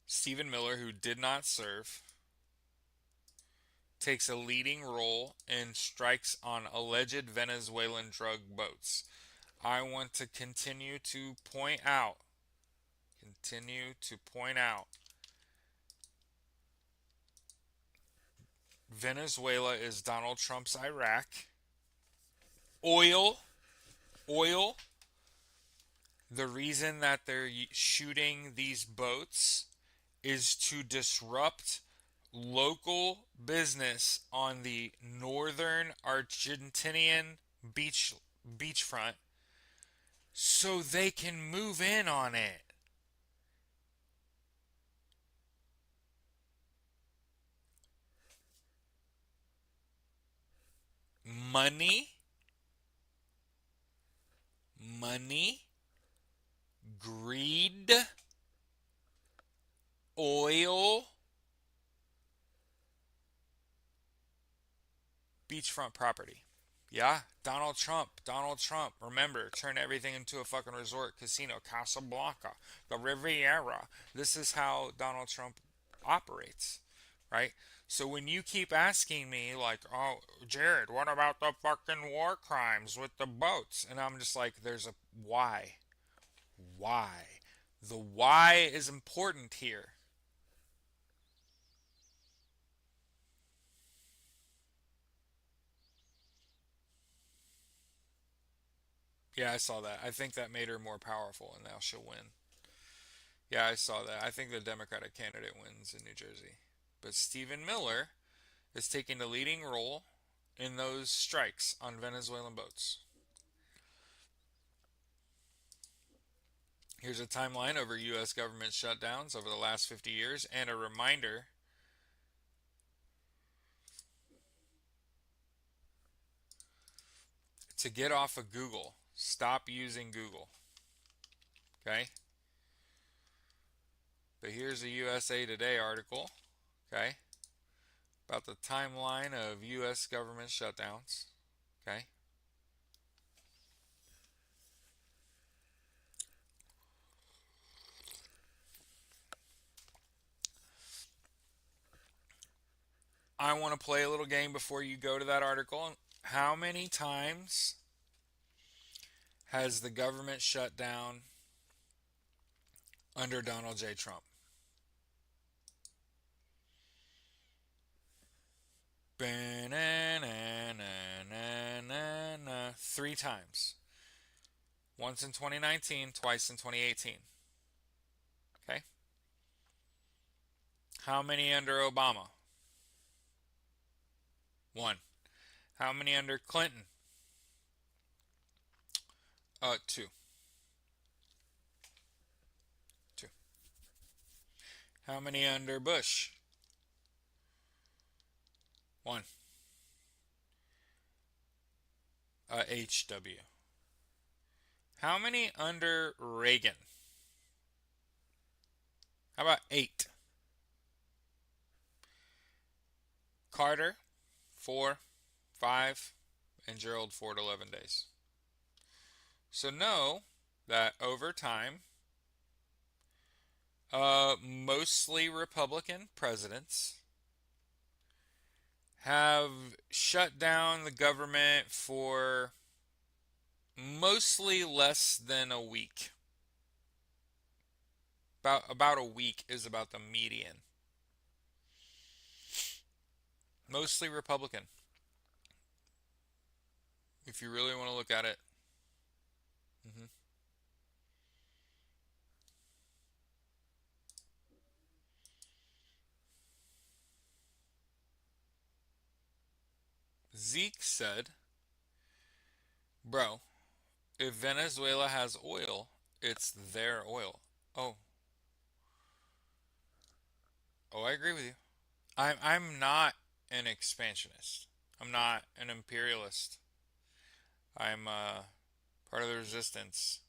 Stephen Miller, who did not serve, takes a leading role in strikes on alleged Venezuelan drug boats. I want to continue to point out, Venezuela is Donald Trump's Iraq. Oil, oil, the reason that they're shooting these boats is to disrupt local business on the northern Argentinian beachfront so they can move in on it. Money, money, greed, oil, beachfront property. Yeah, Donald Trump. Donald Trump. Remember, turn everything into a fucking resort casino. Casablanca, the Riviera. This is how Donald Trump operates, right? So when you keep asking me, like, oh, Jared, what about the fucking war crimes with the boats? And I'm just like, there's a why. Why? The why is important here. Yeah, I saw that. I think that made her more powerful, and now she'll win. Yeah, I saw that. I think the Democratic candidate wins in New Jersey. But Stephen Miller is taking the leading role in those strikes on Venezuelan boats. Here's a timeline over U.S. government shutdowns over the last 50 years and a reminder to get off of Google. Stop using Google. Okay? But here's a USA Today article. Okay? About the timeline of U.S. government shutdowns. Okay? I want to play a little game before you go to that article. How many times has the government shut down under Donald J. Trump? Three times. Once in 2019, twice in 2018. Okay? How many under Obama? One. How many under Clinton? Two. Two. How many under Bush? One. HW. How many under Reagan? How about eight? Carter, 4, 5, and Gerald Ford, 11 days. So know that over time, mostly Republican presidents have shut down the government for mostly less than a week. About a week is about the median. Mostly Republican, if you really want to look at it. Mm-hmm. Zeke said, "Bro, if Venezuela has oil, it's their oil." Oh, oh, I agree with you. I'm not an expansionist. I'm not an imperialist. I'm part of the resistance.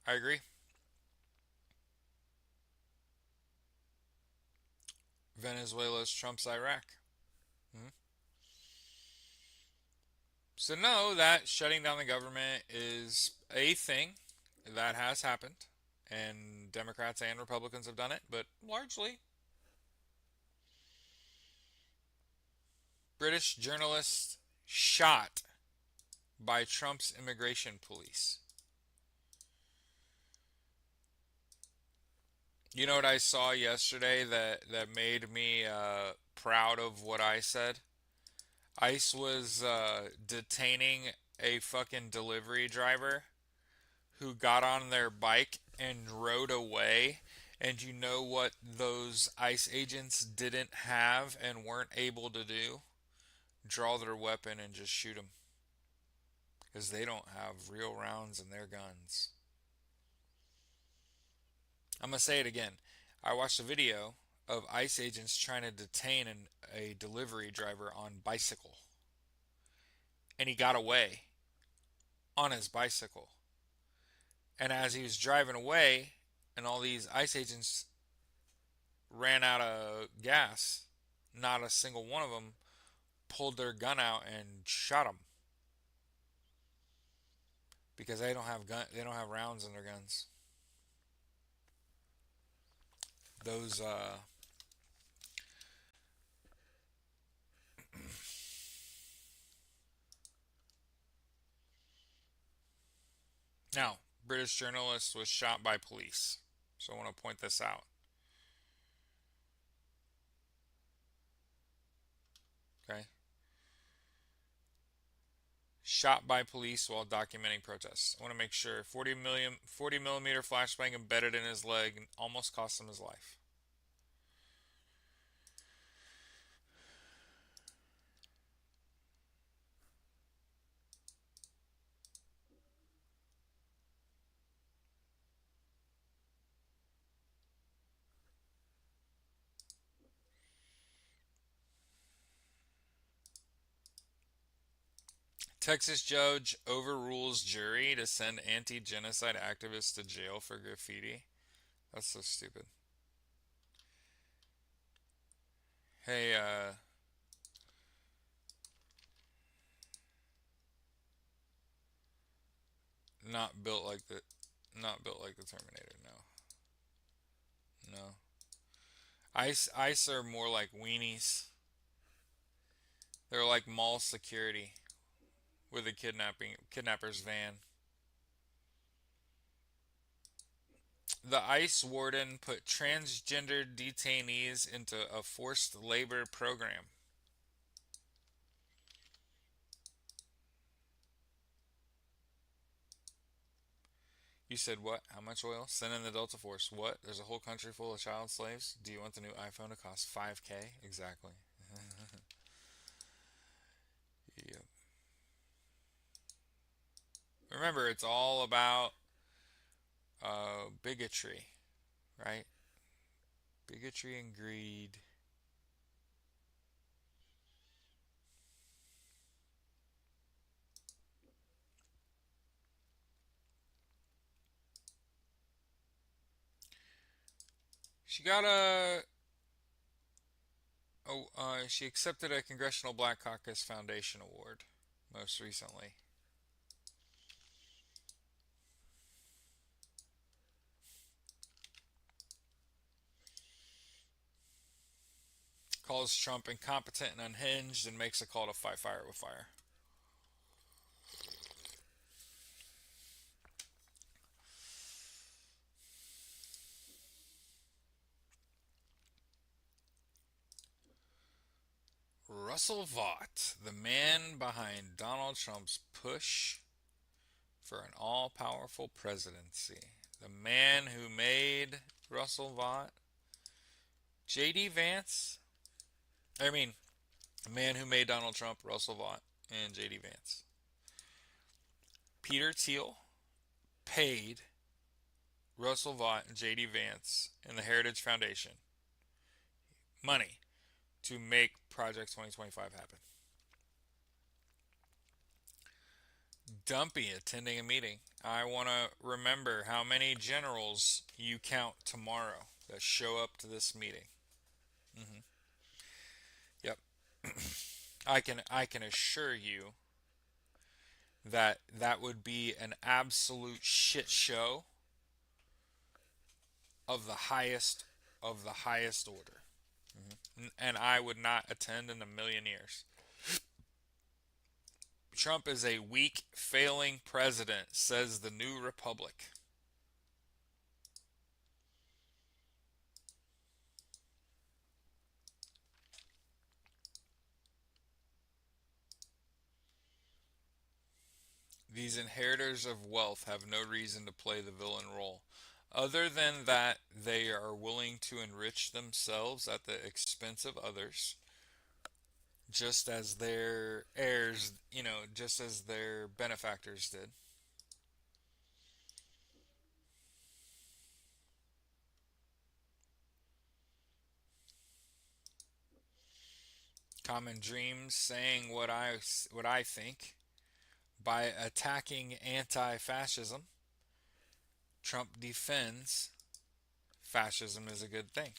I agree. Venezuela's Trump's Iraq. Hmm. So know that shutting down the government is a thing that has happened, and Democrats and Republicans have done it, but largely British journalists shot by Trump's immigration police. You know what I saw yesterday that made me proud of what I said? ICE was detaining a fucking delivery driver who got on their bike and rode away. And you know what those ICE agents didn't have and weren't able to do? Draw their weapon and just shoot him. because they don't have real rounds in their guns. I'm gonna say it again. I watched a video of ICE agents trying to detain a delivery driver on bicycle, and he got away on his bicycle. And as he was driving away, and all these ICE agents ran out of gas, not a single one of them pulled their gun out and shot him because they don't have rounds in their guns. Those Now, British journalist was shot by police. So I want to point this out. Okay? Shot by police while documenting protests. I want to make sure 40 millimeter flashbang embedded in his leg almost cost him his life. Texas judge overrules jury to send anti-genocide activists to jail for graffiti. That's so stupid. Hey, not built like the, not built like the Terminator. No, no. Ice are more like weenies. They're like mall security with a kidnapper's van. The ICE warden put transgender detainees into a forced labor program. You said what? How much oil? Send in the Delta Force. What? There's a whole country full of child slaves? Do you want the new iPhone to cost 5K? Exactly. Yep. Remember, it's all about bigotry, right? Bigotry and greed. She got a. Oh, she accepted a Congressional Black Caucus Foundation Award most recently. Calls Trump incompetent and unhinged and makes a call to fight fire with fire. Russell Vought, the man behind Donald Trump's push for an all powerful presidency. The man who made Russell Vought, J.D. Vance, I mean, the man who made Donald Trump, Russell Vought, and J.D. Vance. Peter Thiel paid Russell Vought and J.D. Vance and the Heritage Foundation money to make Project 2025 happen. Dumpy attending a meeting. I want to remember how many generals you count tomorrow that show up to this meeting. Hmm. Yep. I can assure you that that would be an absolute shit show of the highest order. And I would not attend in a million years. Trump is a weak, failing president, says the New Republic. These inheritors of wealth have no reason to play the villain role, other than that they are willing to enrich themselves at the expense of others, just as their heirs, just as their benefactors did. Common Dreams saying what I think. By attacking anti-fascism, Trump defends fascism is a good thing.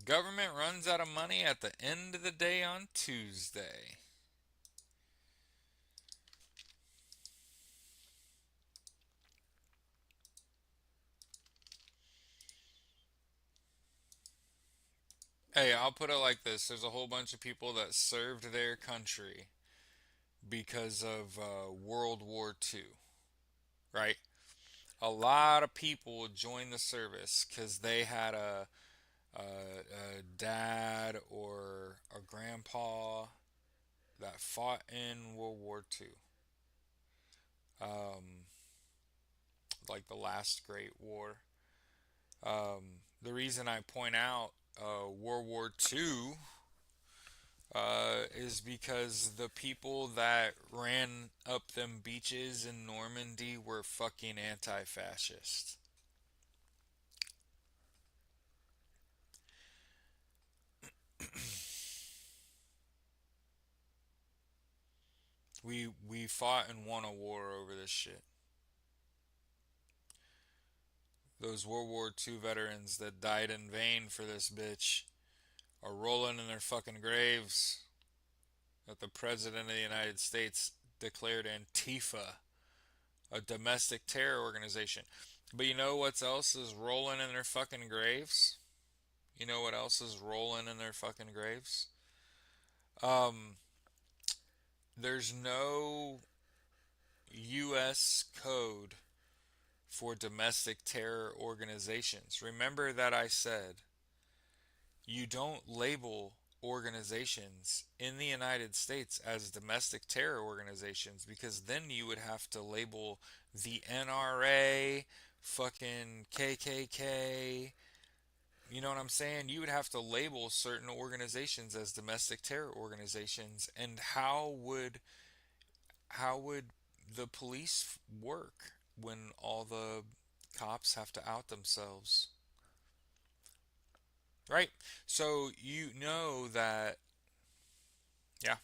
Government runs out of money at the end of the day on Tuesday. Hey, I'll put it like this. There's a whole bunch of people that served their country because of World War II, right? A lot of people joined the service because they had a dad or a grandpa that fought in World War II. Um, like the last Great War. The reason I point out World War II is because the people that ran up them beaches in Normandy were fucking anti fascist. We fought and won a war over this shit. Those World War II veterans that died in vain for this bitch are rolling in their fucking graves that the President of the United States declared Antifa a domestic terror organization. But you know what else is rolling in their fucking graves? You know what else is rolling in their fucking graves? Um, there's no U.S. code for domestic terror organizations. Remember that I said you don't label organizations in the United States as domestic terror organizations because then you would have to label the NRA, fucking KKK. You know what I'm saying? You would have to label certain organizations as domestic terror organizations, and how would the police work when all the cops have to out themselves? Right? So you know that, yeah,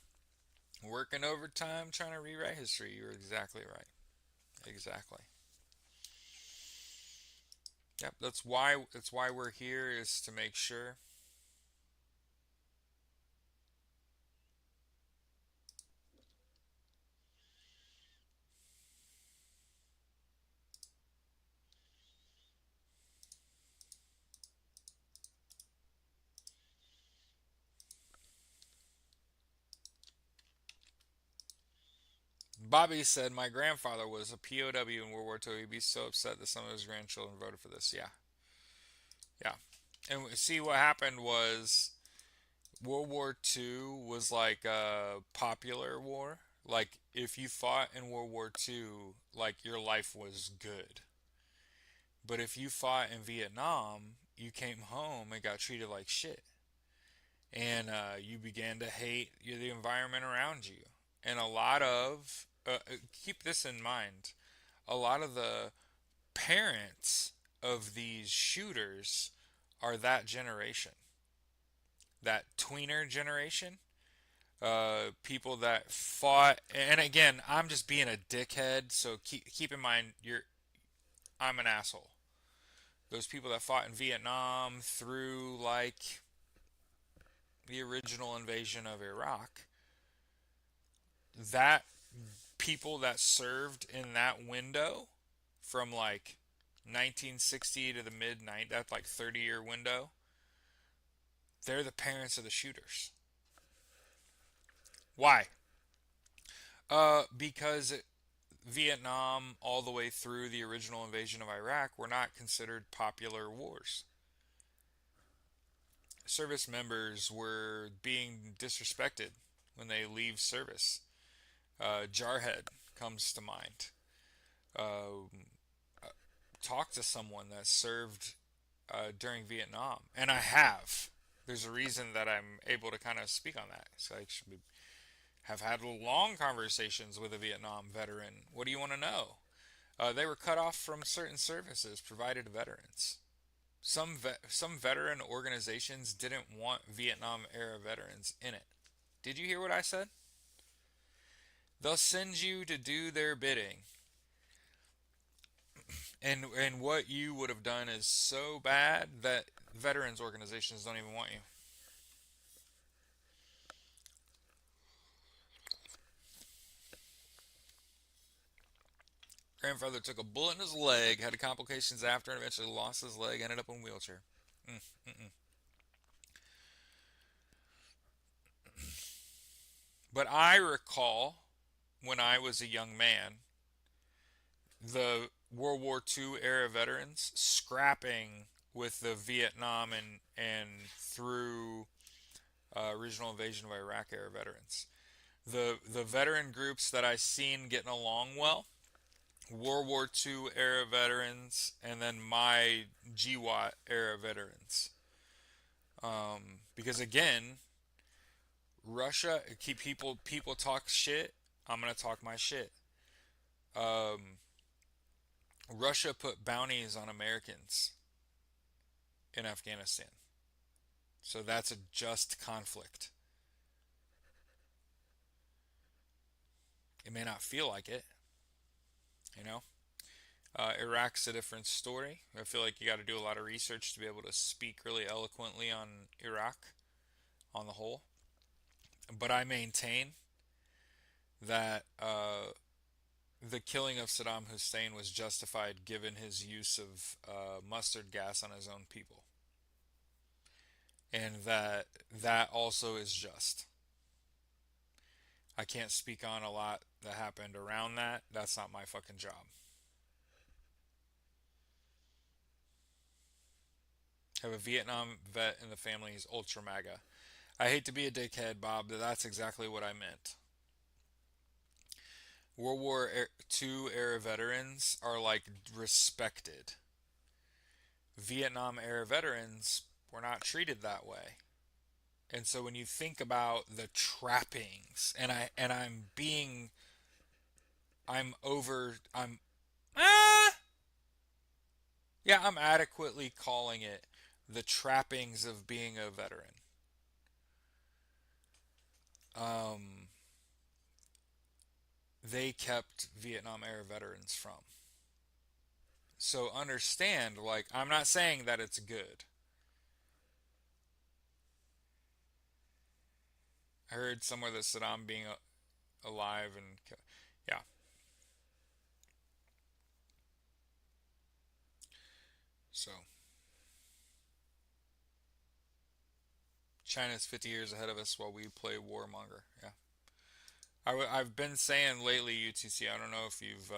working overtime trying to rewrite history. You're exactly right. Exactly. Yep, that's why we're here is to make sure. Bobby said my grandfather was a POW in World War II. He'd be so upset that some of his grandchildren voted for this. Yeah. Yeah. And see what happened was World War II was like a popular war. Like if you fought in World War II, like your life was good. But if you fought in Vietnam, you came home and got treated like shit. And you began to hate the environment around you. And a lot of, keep this in mind, a lot of the parents of these shooters are that generation, that tweener generation. People that fought, and again, I'm just being a dickhead, so keep in mind, I'm an asshole. Those people that fought in Vietnam through like the original invasion of Iraq, that people that served in that window from like 1960 to the mid 90s, that's like 30-year window, they're the parents of the shooters. Why? Because Vietnam all the way through the original invasion of Iraq were not considered popular wars. service members were being disrespected when they leave service. Jarhead comes to mind. Uh, talk to someone that served during Vietnam, and I have. There's a reason that I'm able to kind of speak on that. So I actually have had long conversations with a Vietnam veteran. What do you want to know? They were cut off from certain services provided to veterans. Some veteran organizations didn't want Vietnam era veterans in it. Did you hear what I said? They'll send you to do their bidding. And what you would have done is so bad that veterans organizations don't even want you. Grandfather took a bullet in his leg, had complications after, and eventually lost his leg, ended up in a wheelchair. Mm, mm-mm. But I recall when I was a young man, the World War II era veterans scrapping with the Vietnam and through regional invasion of Iraq era veterans. The veteran groups that I seen getting along well, World War II era veterans, and then my GWAT era veterans. Because again, Russia keep people talk shit. I'm gonna talk my shit. Um, Russia put bounties on Americans in Afghanistan, so that's a just conflict. It may not feel like it, you know. Iraq's a different story. I feel like you got to do a lot of research to be able to speak really eloquently on Iraq on the whole. But I maintain that the killing of Saddam Hussein was justified given his use of mustard gas on his own people, and that also is just. I can't speak on a lot that happened around that. That's not my fucking job. Have a Vietnam vet in the family. He's ultra MAGA. I hate to be a dickhead, Bob, but that's exactly what I meant. World War II era veterans are like respected. Vietnam era veterans were not treated that way. And so when you think about the trappings, I'm over ah yeah, I'm adequately calling it the trappings of being a veteran. Um, they kept Vietnam era veterans from. So understand, like, I'm not saying that it's good. I heard somewhere that Saddam being alive and yeah. So China's 50 years ahead of us while we play warmonger. Yeah. I've been saying lately, UTC. I don't know if you've.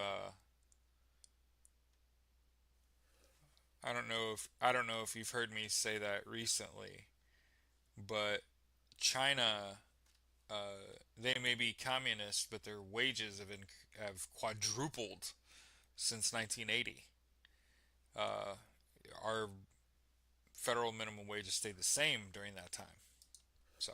I don't know if you've heard me say that recently, but China, they may be communist, but their wages have quadrupled since 1980. Uh, our federal minimum wage has stayed the same during that time. So,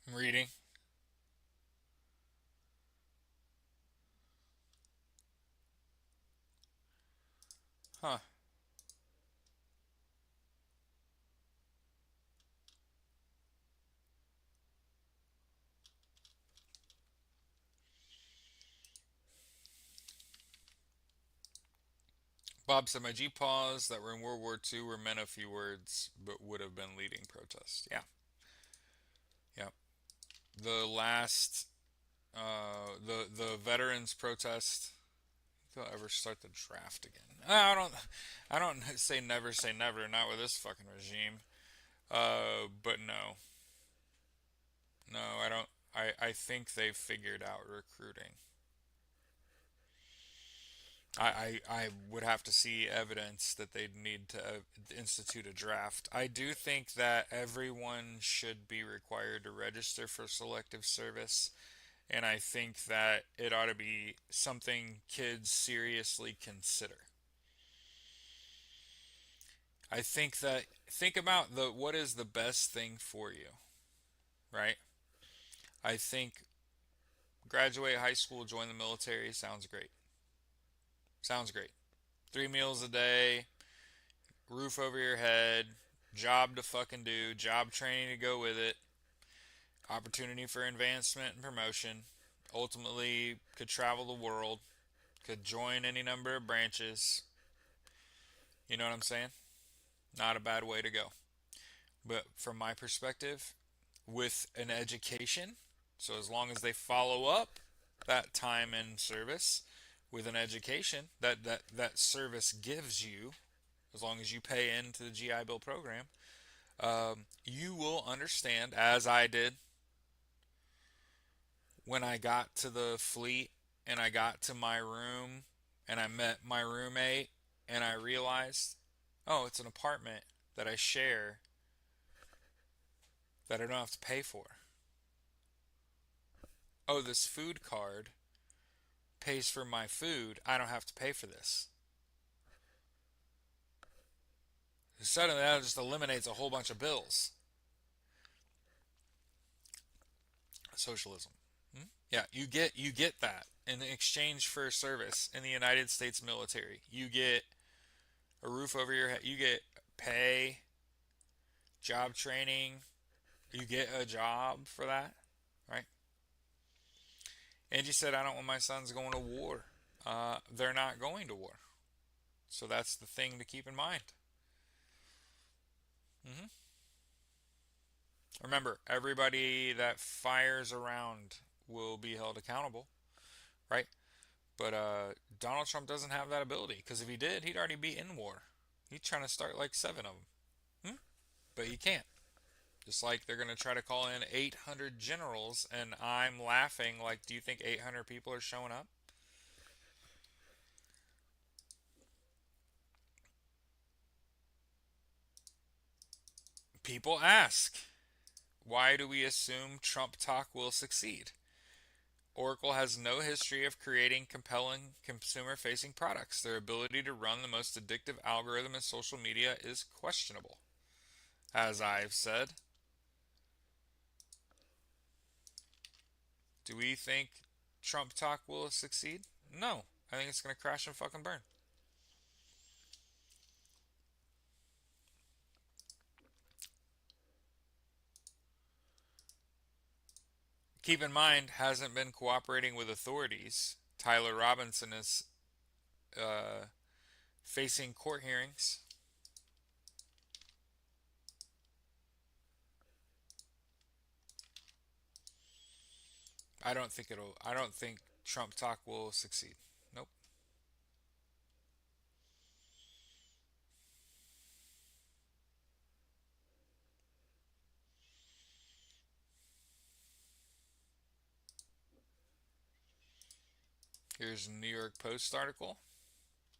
I'm reading. Huh. Bob said, my GPAWs that were in World War II were men of few words, but would have been leading protests. Yeah, yeah. The last, the veterans protest. If they'll ever start the draft again. I don't say never. Not with this fucking regime. But no, no, I don't. I think they've figured out recruiting. I would have to see evidence that they'd need to institute a draft. I do think that everyone should be required to register for selective service, and I think that it ought to be something kids seriously consider. I think that think about the what is the best thing for you, right? I think graduate high school, join the military sounds great. Sounds great. 3 meals a day, roof over your head, job to fucking do, job training to go with it, opportunity for advancement and promotion. Ultimately, could travel the world, could join any number of branches. You know what I'm saying? Not a bad way to go. But from my perspective, with an education, so as long as they follow up that time in service with an education that service gives you, as long as you pay into the GI Bill program, you will understand, as I did when I got to the fleet and I got to my room and I met my roommate and I realized, oh, it's an apartment that I share that I don't have to pay for. Oh, this food card pays for my food. I don't have to pay for this. Suddenly, that just eliminates a whole bunch of bills. Socialism. Hmm? Yeah, you get that in exchange for service in the United States military. You get a roof over your head. You get pay, job training. You get a job for that, right? Angie said, "I don't want my sons going to war." They're not going to war, so that's the thing to keep in mind. Hmm. Remember, everybody that fires around will be held accountable, right? But Donald Trump doesn't have that ability because if he did, he'd already be in war. He's trying to start like seven of them, hmm? But he can't. Just like they're going to try to call in 800 generals, and I'm laughing like, do you think 800 people are showing up? People ask, why do we assume Trump talk will succeed? Oracle has no history of creating compelling consumer facing products. Their ability to run the most addictive algorithm in social media is questionable. As I've said, do we think Trump talk will succeed? No. I think it's going to crash and fucking burn. Keep in mind, hasn't been cooperating with authorities. Tyler Robinson is uh, facing court hearings. I don't think Trump talk will succeed. Nope. Here's a New York Post article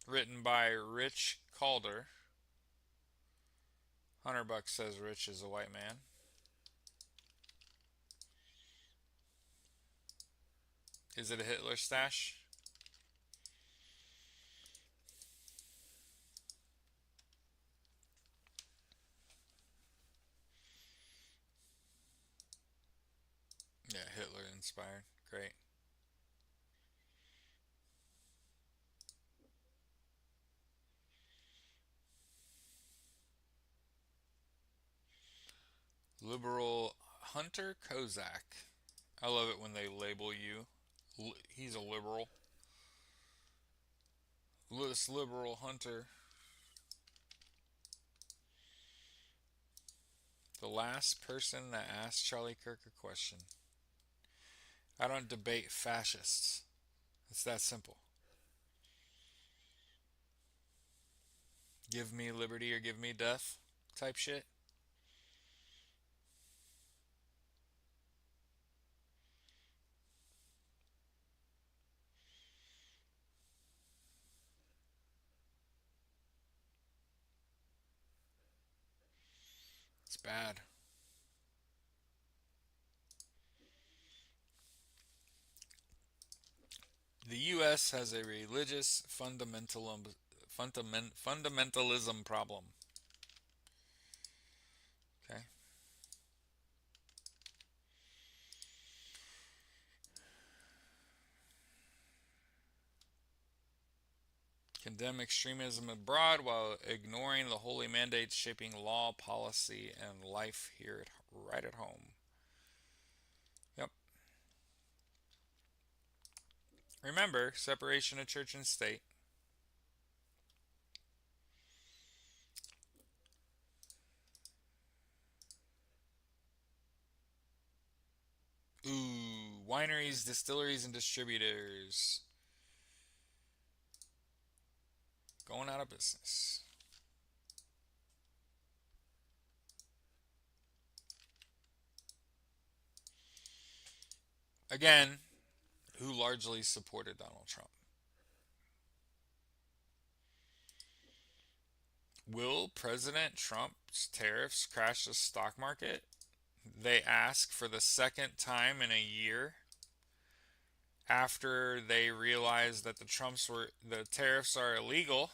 written by Rich Calder. Hunter Buck says Rich is a white man. Is it a Hitler stash? Yeah, Hitler inspired. Great. Liberal Hunter Kozak. I love it when they label you. He's a liberal. This liberal hunter, the last person that asked Charlie Kirk a question. I don't debate fascists. It's that simple. Give me liberty or give me death type shit. It's bad. The U.S. has a religious fundamentalism problem. Okay. Condemn extremism abroad while ignoring the holy mandates shaping law, policy, and life here right at home. Yep. Remember, separation of church and state. Ooh, wineries, distilleries, and distributors going out of business. Again, who largely supported Donald Trump. Will President Trump's tariffs crash the stock market? They ask for the second time in a year after they realize that the tariffs are illegal.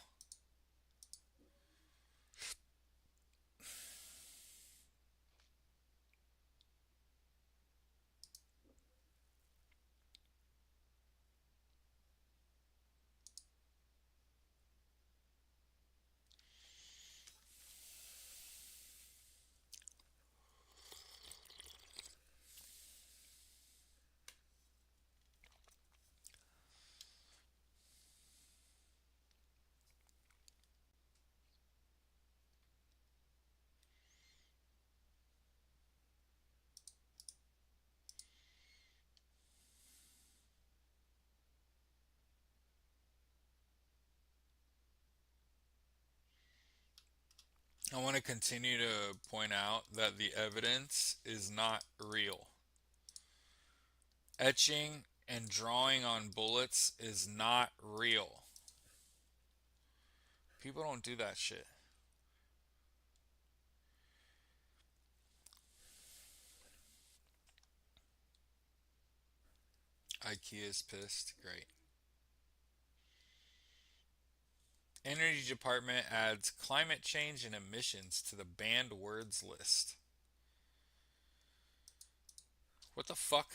I want to continue to point out that the evidence is not real. Etching and drawing on bullets is not real. People don't do that shit. IKEA is pissed. Great. Energy Department adds climate change and emissions to the banned words list. What the fuck?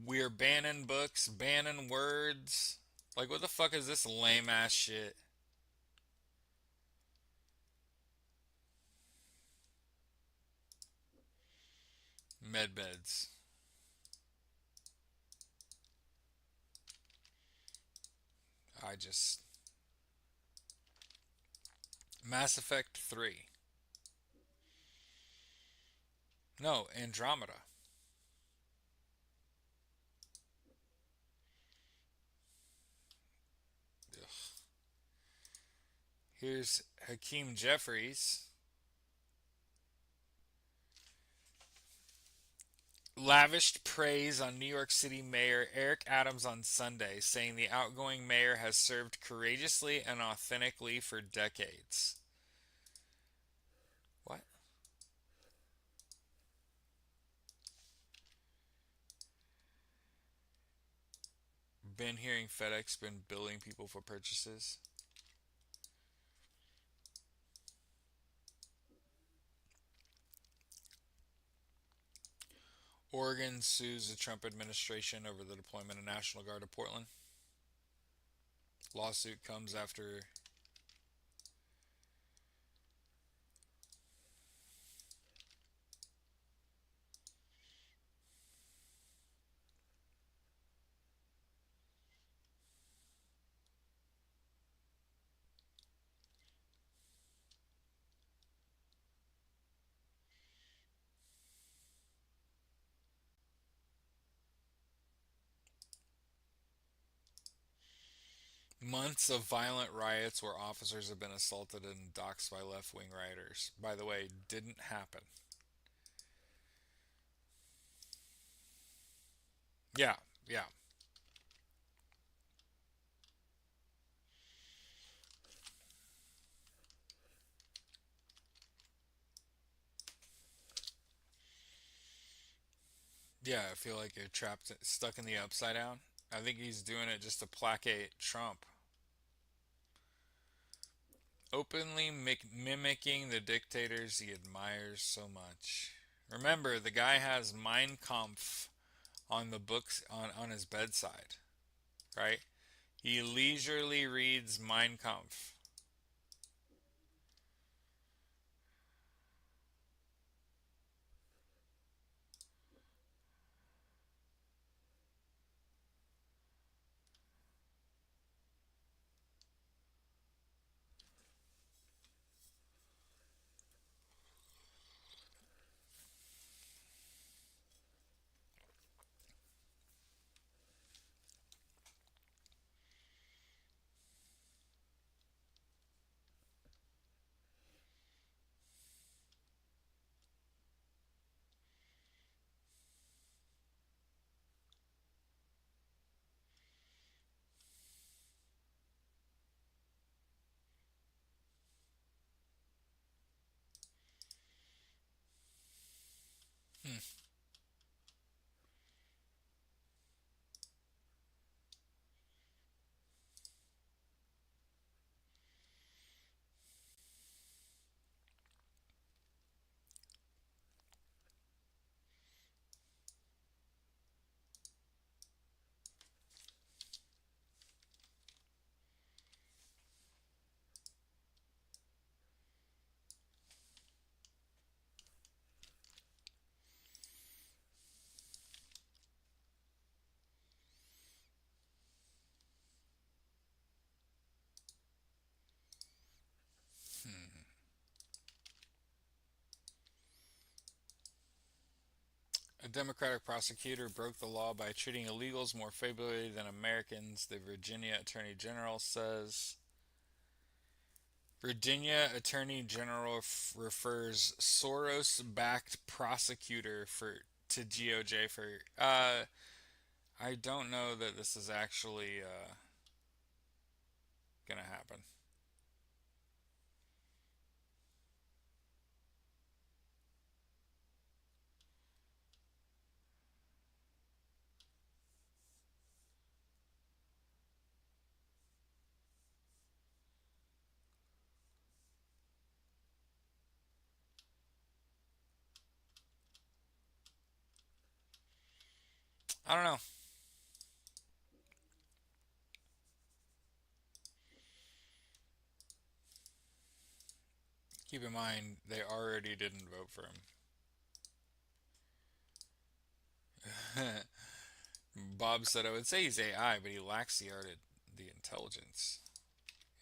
We're banning books, banning words. Like, what the fuck is this lame ass shit? Meds. I just. Mass Effect 3. No, Andromeda. Ugh. Here's Hakeem Jeffries. Lavished praise on New York City Mayor Eric Adams on Sunday, saying the outgoing mayor has served courageously and authentically for decades. What? Been hearing FedEx been billing people for purchases. Oregon sues the Trump administration over the deployment of National Guard to Portland. Lawsuit comes after Months of violent riots where officers have been assaulted and doxxed by left wing rioters. By the way, didn't happen. Yeah, yeah. Yeah, I feel like you're trapped, stuck in the upside down. I think he's doing it just to placate Trump. Openly mimicking the dictators he admires so much. Remember, the guy has Mein Kampf on the books on his bedside, right? He leisurely reads Mein Kampf. Hmm. Hmm. A Democratic prosecutor broke the law by treating illegals more favorably than Americans, the Virginia Attorney General says. Virginia Attorney General refers Soros backed prosecutor for to GOJ for. I don't know that this is actually gonna happen. I don't know. Keep in mind, they already didn't vote for him. Bob said, I would say he's AI, but he lacks the intelligence.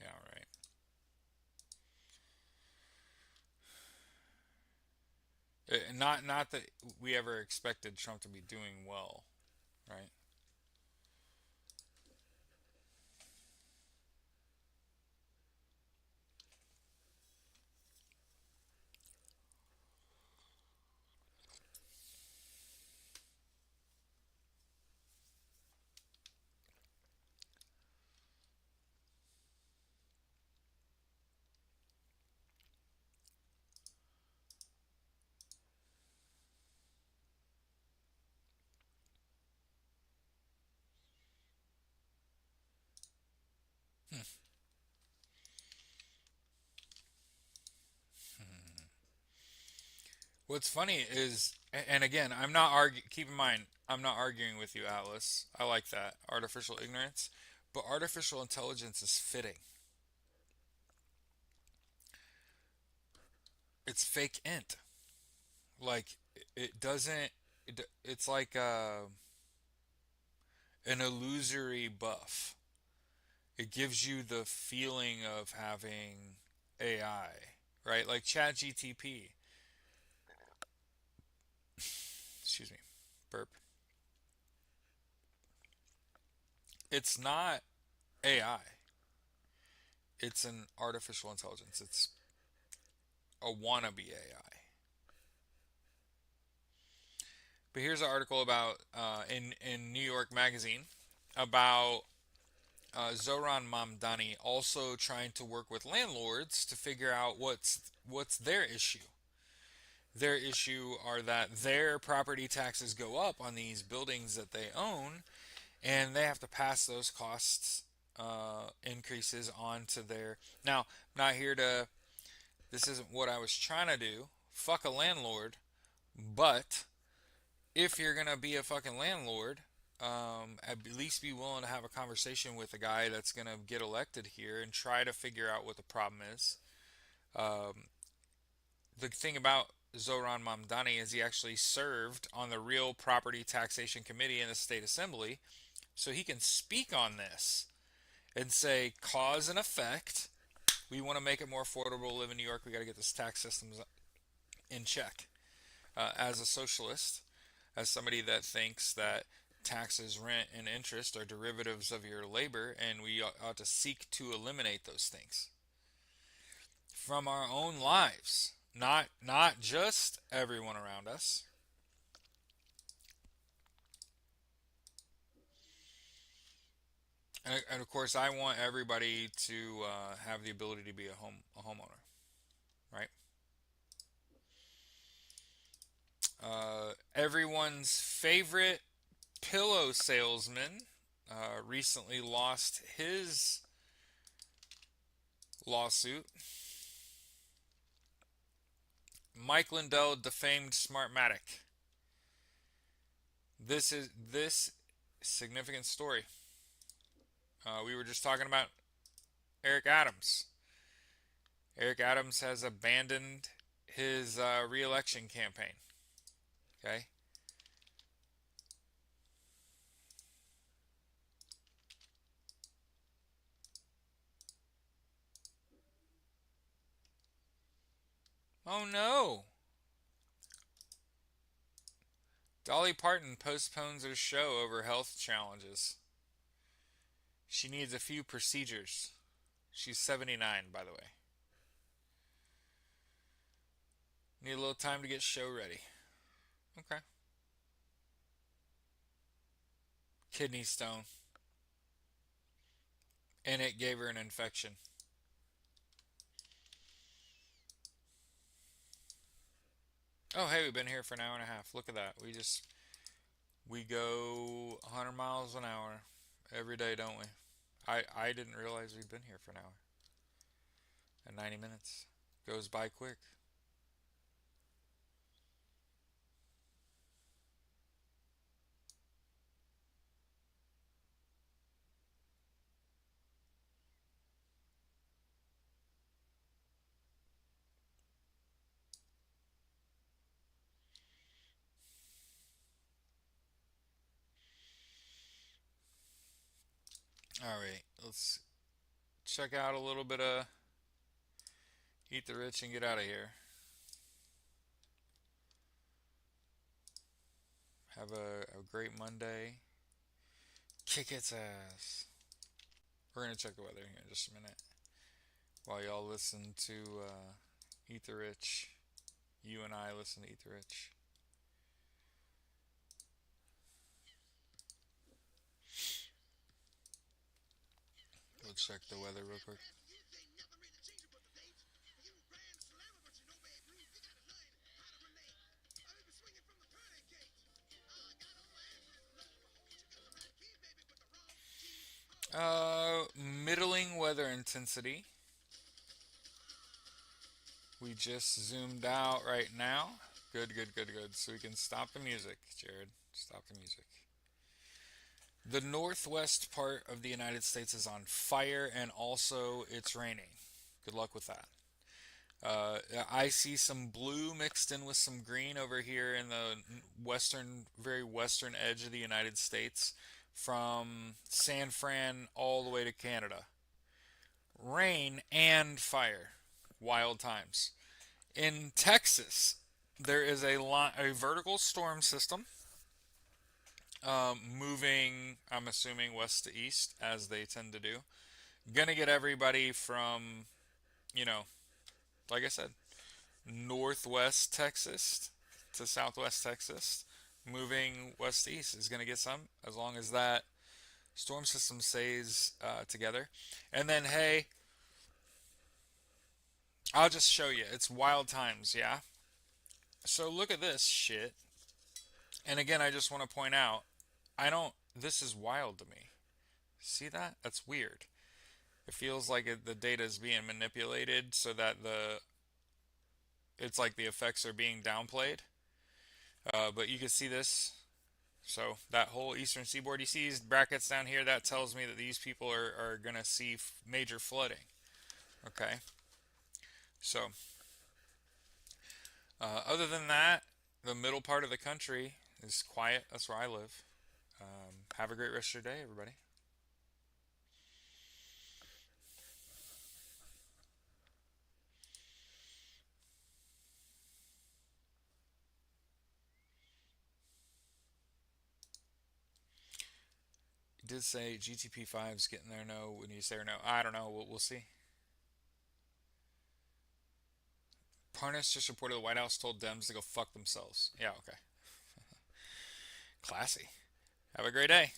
Yeah, right. Not that we ever expected Trump to be doing well, right? Hmm. What's funny is, and again, I'm not arguing. Keep in mind, I'm not arguing with you, Atlas. I like that artificial ignorance, but artificial intelligence is fitting. It's fake int. Like it doesn't. It's like an illusory buff. It gives you the feeling of having AI, right? Like ChatGTP. Excuse me, burp. It's not AI. It's an artificial intelligence. It's a wannabe AI. But here's an article about in New York Magazine about Zoran Mamdani also trying to work with landlords to figure out what's their issue. Their issue are that their property taxes go up on these buildings that they own, and they have to pass those costs increases on to their. Now, I'm not here to. This isn't what I was trying to do. Fuck a landlord, but if you're gonna be a fucking landlord, at least be willing to have a conversation with a guy that's gonna get elected here and try to figure out what the problem is. Um, the thing about Zoran Mamdani is he actually served on the Real Property Taxation Committee in the state assembly, so he can speak on this and say cause and effect. We want to make it more affordable to live in New York. We got to get this tax system in check. As a socialist, as somebody that thinks that taxes, rent, and interest are derivatives of your labor, and we ought to seek to eliminate those things from our own lives, not just everyone around us. And of course, I want everybody to have the ability to be a homeowner, right? Everyone's favorite pillow salesman recently lost his lawsuit. Mike Lindell defamed Smartmatic. This significant story. We were just talking about Eric Adams. Eric Adams has abandoned his re-election campaign. Okay. Oh no! Dolly Parton postpones her show over health challenges. She needs a few procedures. She's 79, by the way. Need a little time to get show ready. Okay. Kidney stone. And it gave her an infection. Oh, hey, we've been here for an hour and a half. Look at that. We go 100 miles an hour every day, don't we? I didn't realize we'd been here for an hour. And 90 minutes goes by quick. All right, let's check out a little bit of Eat the Rich and get out of here. Have a great Monday. Kick its ass. We're going to check the weather here in just a minute. While y'all listen to Eat the Rich, you and I listen to Eat the Rich. Let's check the weather real quick. Middling weather intensity. We just zoomed out right now. Good, good, good, good. So we can stop the music, Jared. Stop the music. The northwest part of the United States is on fire, and also it's raining. Good luck with that. I see some blue mixed in with some green over here in the very western edge of the United States, from San Fran all the way to Canada. Rain and fire. Wild times. In Texas, there is a vertical storm system moving, I'm assuming, west to east, as they tend to do. Gonna get everybody from, you know, like I said, northwest Texas to southwest Texas, moving west to east is gonna get some, as long as that storm system stays together. And then, hey, I'll just show you. It's wild times, yeah? So look at this shit. And again, I just want to point out, I don't, this is wild to me. See that? That's weird. It feels like the data is being manipulated so that it's like the effects are being downplayed. But you can see this. So that whole eastern seaboard, you see these brackets down here, that tells me that these people are going to see major flooding. Okay. So, other than that, the middle part of the country is quiet. That's where I live. Have a great rest of your day, everybody. You did say GTP5 is getting there. No, when you say or no, I don't know. We'll see. Parnas just reported the White House told Dems to go fuck themselves. Yeah, okay. Classy. Have a great day.